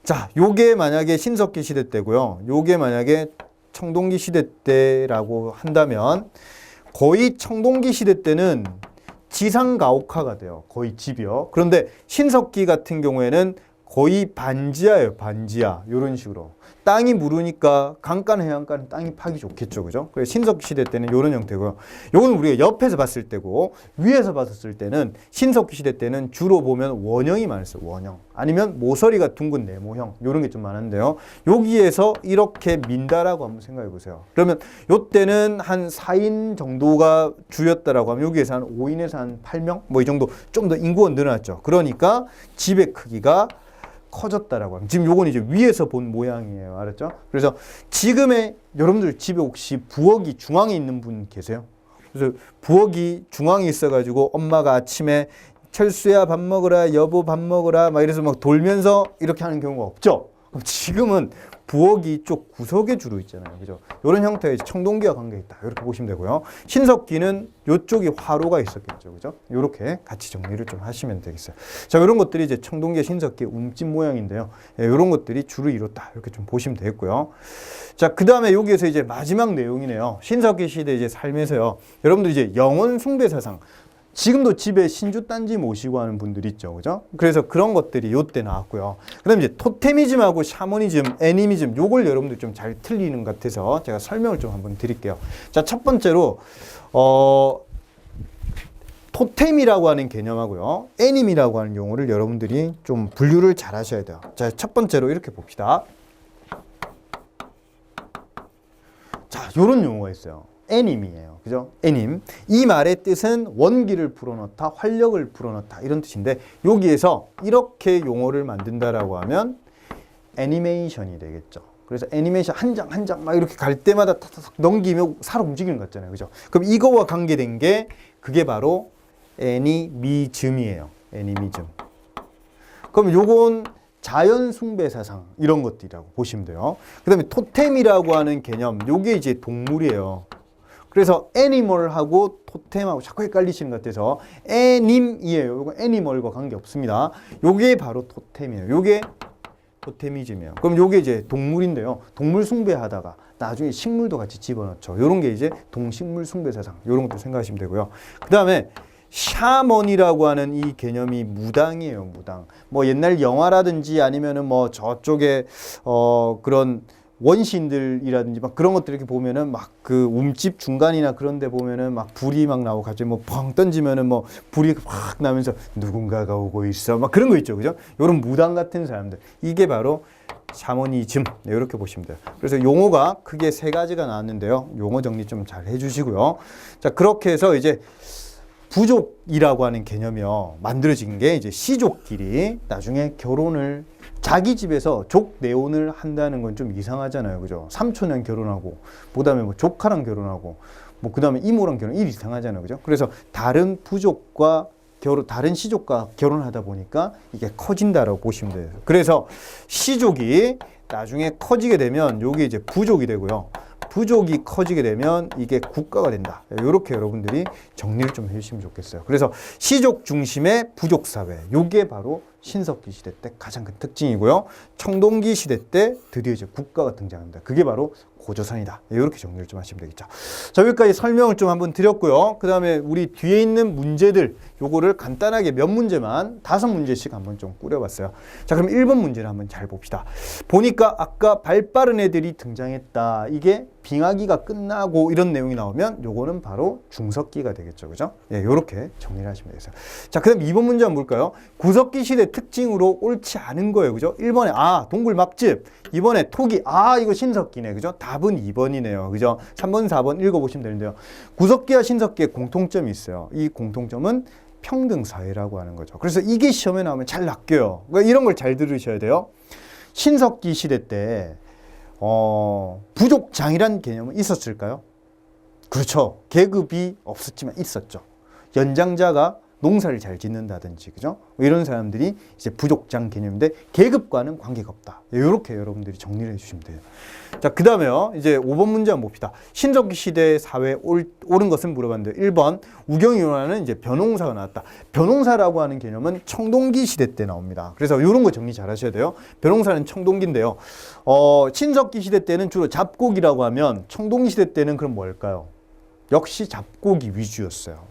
[SPEAKER 1] 자, 요게 만약에 신석기 시대 때고요. 요게 만약에 청동기 시대 때라고 한다면 거의 청동기 시대 때는 지상가옥화가 돼요. 거의 집이요. 그런데 신석기 같은 경우에는 거의 반지하예요. 반지하. 이런 식으로. 땅이 무르니까 강가나 해안가는 땅이 파기 좋겠죠. 그죠? 그래서 신석기 시대 때는 이런 형태고요. 요건 우리가 옆에서 봤을 때고 위에서 봤을 때는 신석기 시대 때는 주로 보면 원형이 많았어요. 원형. 아니면 모서리가 둥근 네모형. 이런 게 좀 많은데요. 여기에서 이렇게 민다라고 한번 생각해 보세요. 그러면 요때는 한 4인 정도가 주였다라고 하면 여기에서 한 5인에서 한 8명? 뭐 이 정도 좀 더 인구가 늘어났죠. 그러니까 집의 크기가 커졌다라고 하면 지금 요건 이제 위에서 본 모양이에요. 알았죠? 그래서 지금의 여러분들 집에 혹시 부엌이 중앙에 있는 분 계세요? 그래서 부엌이 중앙에 있어가지고 엄마가 아침에 철수야 밥 먹으라, 여보 밥 먹으라 막 이래서 막 돌면서 이렇게 하는 경우가 없죠? 그럼 지금은 부엌이 쪽 구석에 주로 있잖아요. 그죠? 이런 형태의 청동기와 관계 있다. 이렇게 보시면 되고요. 신석기는 이쪽이 화로가 있었겠죠. 그죠? 이렇게 같이 정리를 좀 하시면 되겠어요. 자, 이런 것들이 이제 청동기와 신석기의 움집 모양인데요. 예, 이런 것들이 주로 이렇다. 이렇게 좀 보시면 되겠고요. 자, 그 다음에 여기에서 이제 마지막 내용이네요. 신석기 시대 이제 삶에서요. 여러분들 이제 영혼 숭배 사상. 지금도 집에 신주 딴지 모시고 하는 분들 있죠. 그죠? 그래서 그런 것들이 요때 나왔고요. 그 다음에 이제 토테미즘하고 샤머니즘, 애니미즘, 요걸 여러분들 좀 잘 틀리는 것 같아서 제가 설명을 좀 한번 드릴게요. 자, 첫 번째로, 토템이라고 하는 개념하고요. 애님이라고 하는 용어를 여러분들이 좀 분류를 잘 하셔야 돼요. 자, 첫 번째로 이렇게 봅시다. 자, 요런 용어가 있어요. 애님이에요. 그죠? 애님. 이 말의 뜻은 원기를 불어넣다, 활력을 불어넣다 이런 뜻인데 여기에서 이렇게 용어를 만든다라고 하면 애니메이션이 되겠죠. 그래서 애니메이션 한 장 한 장 막 이렇게 갈 때마다 탁탁 넘기면 살 움직이는 것 같잖아요. 그죠? 그럼 이거와 관계된 게 그게 바로 애니미즘이에요. 애니미즘. 그럼 요건 자연 숭배 사상 이런 것들이라고 보시면 돼요. 그 다음에 토템이라고 하는 개념, 요게 이제 동물이에요. 그래서 애니멀하고 토템하고 자꾸 헷갈리시는 것 같아서 애님이에요. 요거 애니멀과 관계 없습니다. 요게 바로 토템이에요. 요게 토테미즘이에요. 그럼 요게 이제 동물인데요. 동물 숭배하다가 나중에 식물도 같이 집어넣죠. 요런 게 이제 동식물 숭배 사상. 요런 것도 생각하시면 되고요. 그 다음에 샤먼이라고 하는 이 개념이 무당이에요. 무당. 뭐 옛날 영화라든지 아니면은 뭐 저쪽에 그런 원신들이라든지 막 그런 것들 이렇게 보면은 막 그 움집 중간이나 그런 데 보면은 막 불이 막 나오고 갑자기 뭐 펑 던지면은 뭐 불이 확 나면서 누군가가 오고 있어 막 그런 거 있죠. 그죠? 요런 무당 같은 사람들. 이게 바로 샤머니즘. 네, 이렇게 보시면 돼요. 그래서 용어가 크게 세 가지가 나왔는데요. 용어 정리 좀 잘 해주시고요. 자, 그렇게 해서 이제 부족이라고 하는 개념이요. 만들어진 게 이제 시족끼리 나중에 결혼을 자기 집에서 족 내혼을 한다는 건 좀 이상하잖아요. 그죠? 삼촌이랑 결혼하고, 그 다음에 뭐 조카랑 결혼하고, 뭐 그 다음에 이모랑 결혼, 일 이상하잖아요. 그죠? 그래서 다른 부족과 다른 시족과 결혼하다 보니까 이게 커진다라고 보시면 돼요. 그래서 시족이 나중에 커지게 되면 요게 이제 부족이 되고요. 부족이 커지게 되면 이게 국가가 된다. 이렇게 여러분들이 정리를 좀 해주시면 좋겠어요. 그래서 시족 중심의 부족 사회, 요게 바로 신석기 시대 때 가장 큰 특징이고요. 청동기 시대 때 드디어 이제 국가가 등장합니다. 그게 바로 고조선이다. 이렇게 정리를 좀 하시면 되겠죠. 자, 여기까지 설명을 좀 한번 드렸고요. 그 다음에 우리 뒤에 있는 문제들, 요거를 간단하게 몇 문제만 5문제씩 한번 좀 꾸려봤어요. 자, 그럼 1번 문제를 한번 잘 봅시다. 보니까 아까 발 빠른 애들이 등장했다. 이게 빙하기가 끝나고 이런 내용이 나오면 요거는 바로 중석기가 되겠죠. 그죠? 예, 요렇게 정리를 하시면 되겠어요. 자, 그 다음 2번 문제 한번 볼까요? 구석기 시대 특징으로 옳지 않은 거예요. 그죠? 1번에 동굴 막집. 2번에 토기. 이거 신석기네. 그죠? 답은 2번이네요. 그죠? 3번, 4번 읽어보시면 되는데요. 구석기와 신석기의 공통점이 있어요. 이 공통점은 평등사회라고 하는 거죠. 그래서 이게 시험에 나오면 잘 낚여요. 그러니까 이런 걸 잘 들으셔야 돼요. 신석기 시대 때 부족장이란 개념은 있었을까요? 그렇죠. 계급이 없었지만 있었죠. 연장자가 농사를 잘 짓는다든지, 그죠? 이런 사람들이 이제 부족장 개념인데 계급과는 관계가 없다. 이렇게 여러분들이 정리를 해주시면 돼요. 자, 그 다음에요. 이제 5번 문제 한번 봅시다. 신석기 시대 사회에 옳은 것은 물어봤는데 1번 우경이론하는 이제 변홍사가 나왔다. 변홍사라고 하는 개념은 청동기 시대 때 나옵니다. 그래서 이런 거 정리 잘 하셔야 돼요. 변홍사는 청동기인데요. 신석기 시대 때는 주로 잡곡이라고 하면 청동기 시대 때는 그럼 뭘까요? 역시 잡곡이 위주였어요.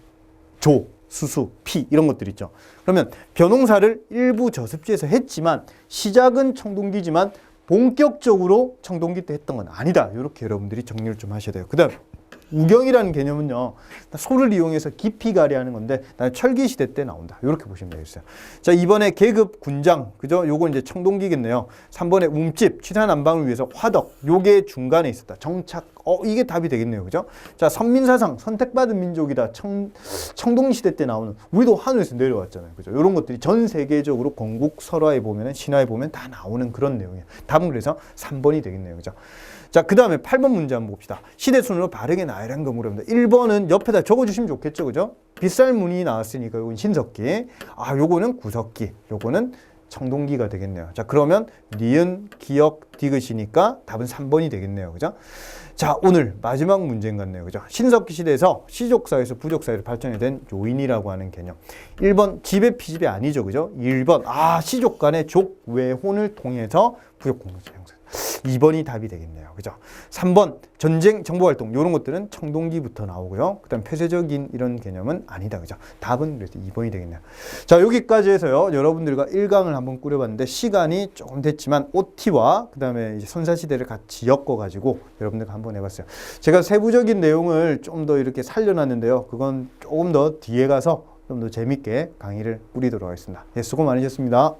[SPEAKER 1] 수수, 피 이런 것들 있죠. 그러면 변홍사를 일부 저습지에서 했지만 시작은 청동기지만 본격적으로 청동기 때 했던 건 아니다. 이렇게 여러분들이 정리를 좀 하셔야 돼요. 그 다음 우경이라는 개념은요, 소를 이용해서 깊이 가리하는 건데 철기 시대 때 나온다. 이렇게 보시면 되겠어요. 자, 이번에 계급 군장, 그죠? 요거 이제 청동기겠네요. 3번에 움집, 취사 난방을 위해서 화덕, 요게 중간에 있었다. 정착, 이게 답이 되겠네요. 그죠? 자, 선민사상, 선택받은 민족이다. 청동 시대 때 나오는, 우리도 하늘에서 내려왔잖아요. 그죠? 이런 것들이 전 세계적으로 건국 설화에 보면은, 신화에 보면 다 나오는 그런 내용이에요. 답은 그래서 3번이 되겠네요. 그죠? 자, 그 다음에 8번 문제 한번 봅시다. 시대순으로 바르게 나열한 거 물어봅니다. 1번은 옆에다 적어주시면 좋겠죠. 그죠? 빗살문이 나왔으니까 요건 신석기. 요거는 구석기. 요거는 청동기가 되겠네요. 자, 그러면 니은, 기역, 디귿이니까 답은 3번이 되겠네요. 그죠? 자, 오늘 마지막 문제인 것 같네요. 그죠? 신석기 시대에서 시족사회에서 부족사회로 발전이 된 요인이라고 하는 개념. 1번, 지배, 피지배 아니죠. 그죠? 1번, 시족 간의 족, 외혼을 통해서 부족 공동체 형성. 2번이 답이 되겠네요. 그죠? 3번 전쟁 정보활동 이런 것들은 청동기부터 나오고요. 그다음 폐쇄적인 이런 개념은 아니다. 그죠? 답은 그래서 2번이 되겠네요. 자, 여기까지 해서요. 여러분들과 1강을 한번 꾸려봤는데 시간이 조금 됐지만 OT와 그다음에 이제 선사시대를 같이 엮어가지고 여러분들과 한번 해봤어요. 제가 세부적인 내용을 좀 더 이렇게 살려놨는데요. 그건 조금 더 뒤에 가서 좀 더 재밌게 강의를 꾸리도록 하겠습니다. 예, 수고 많으셨습니다.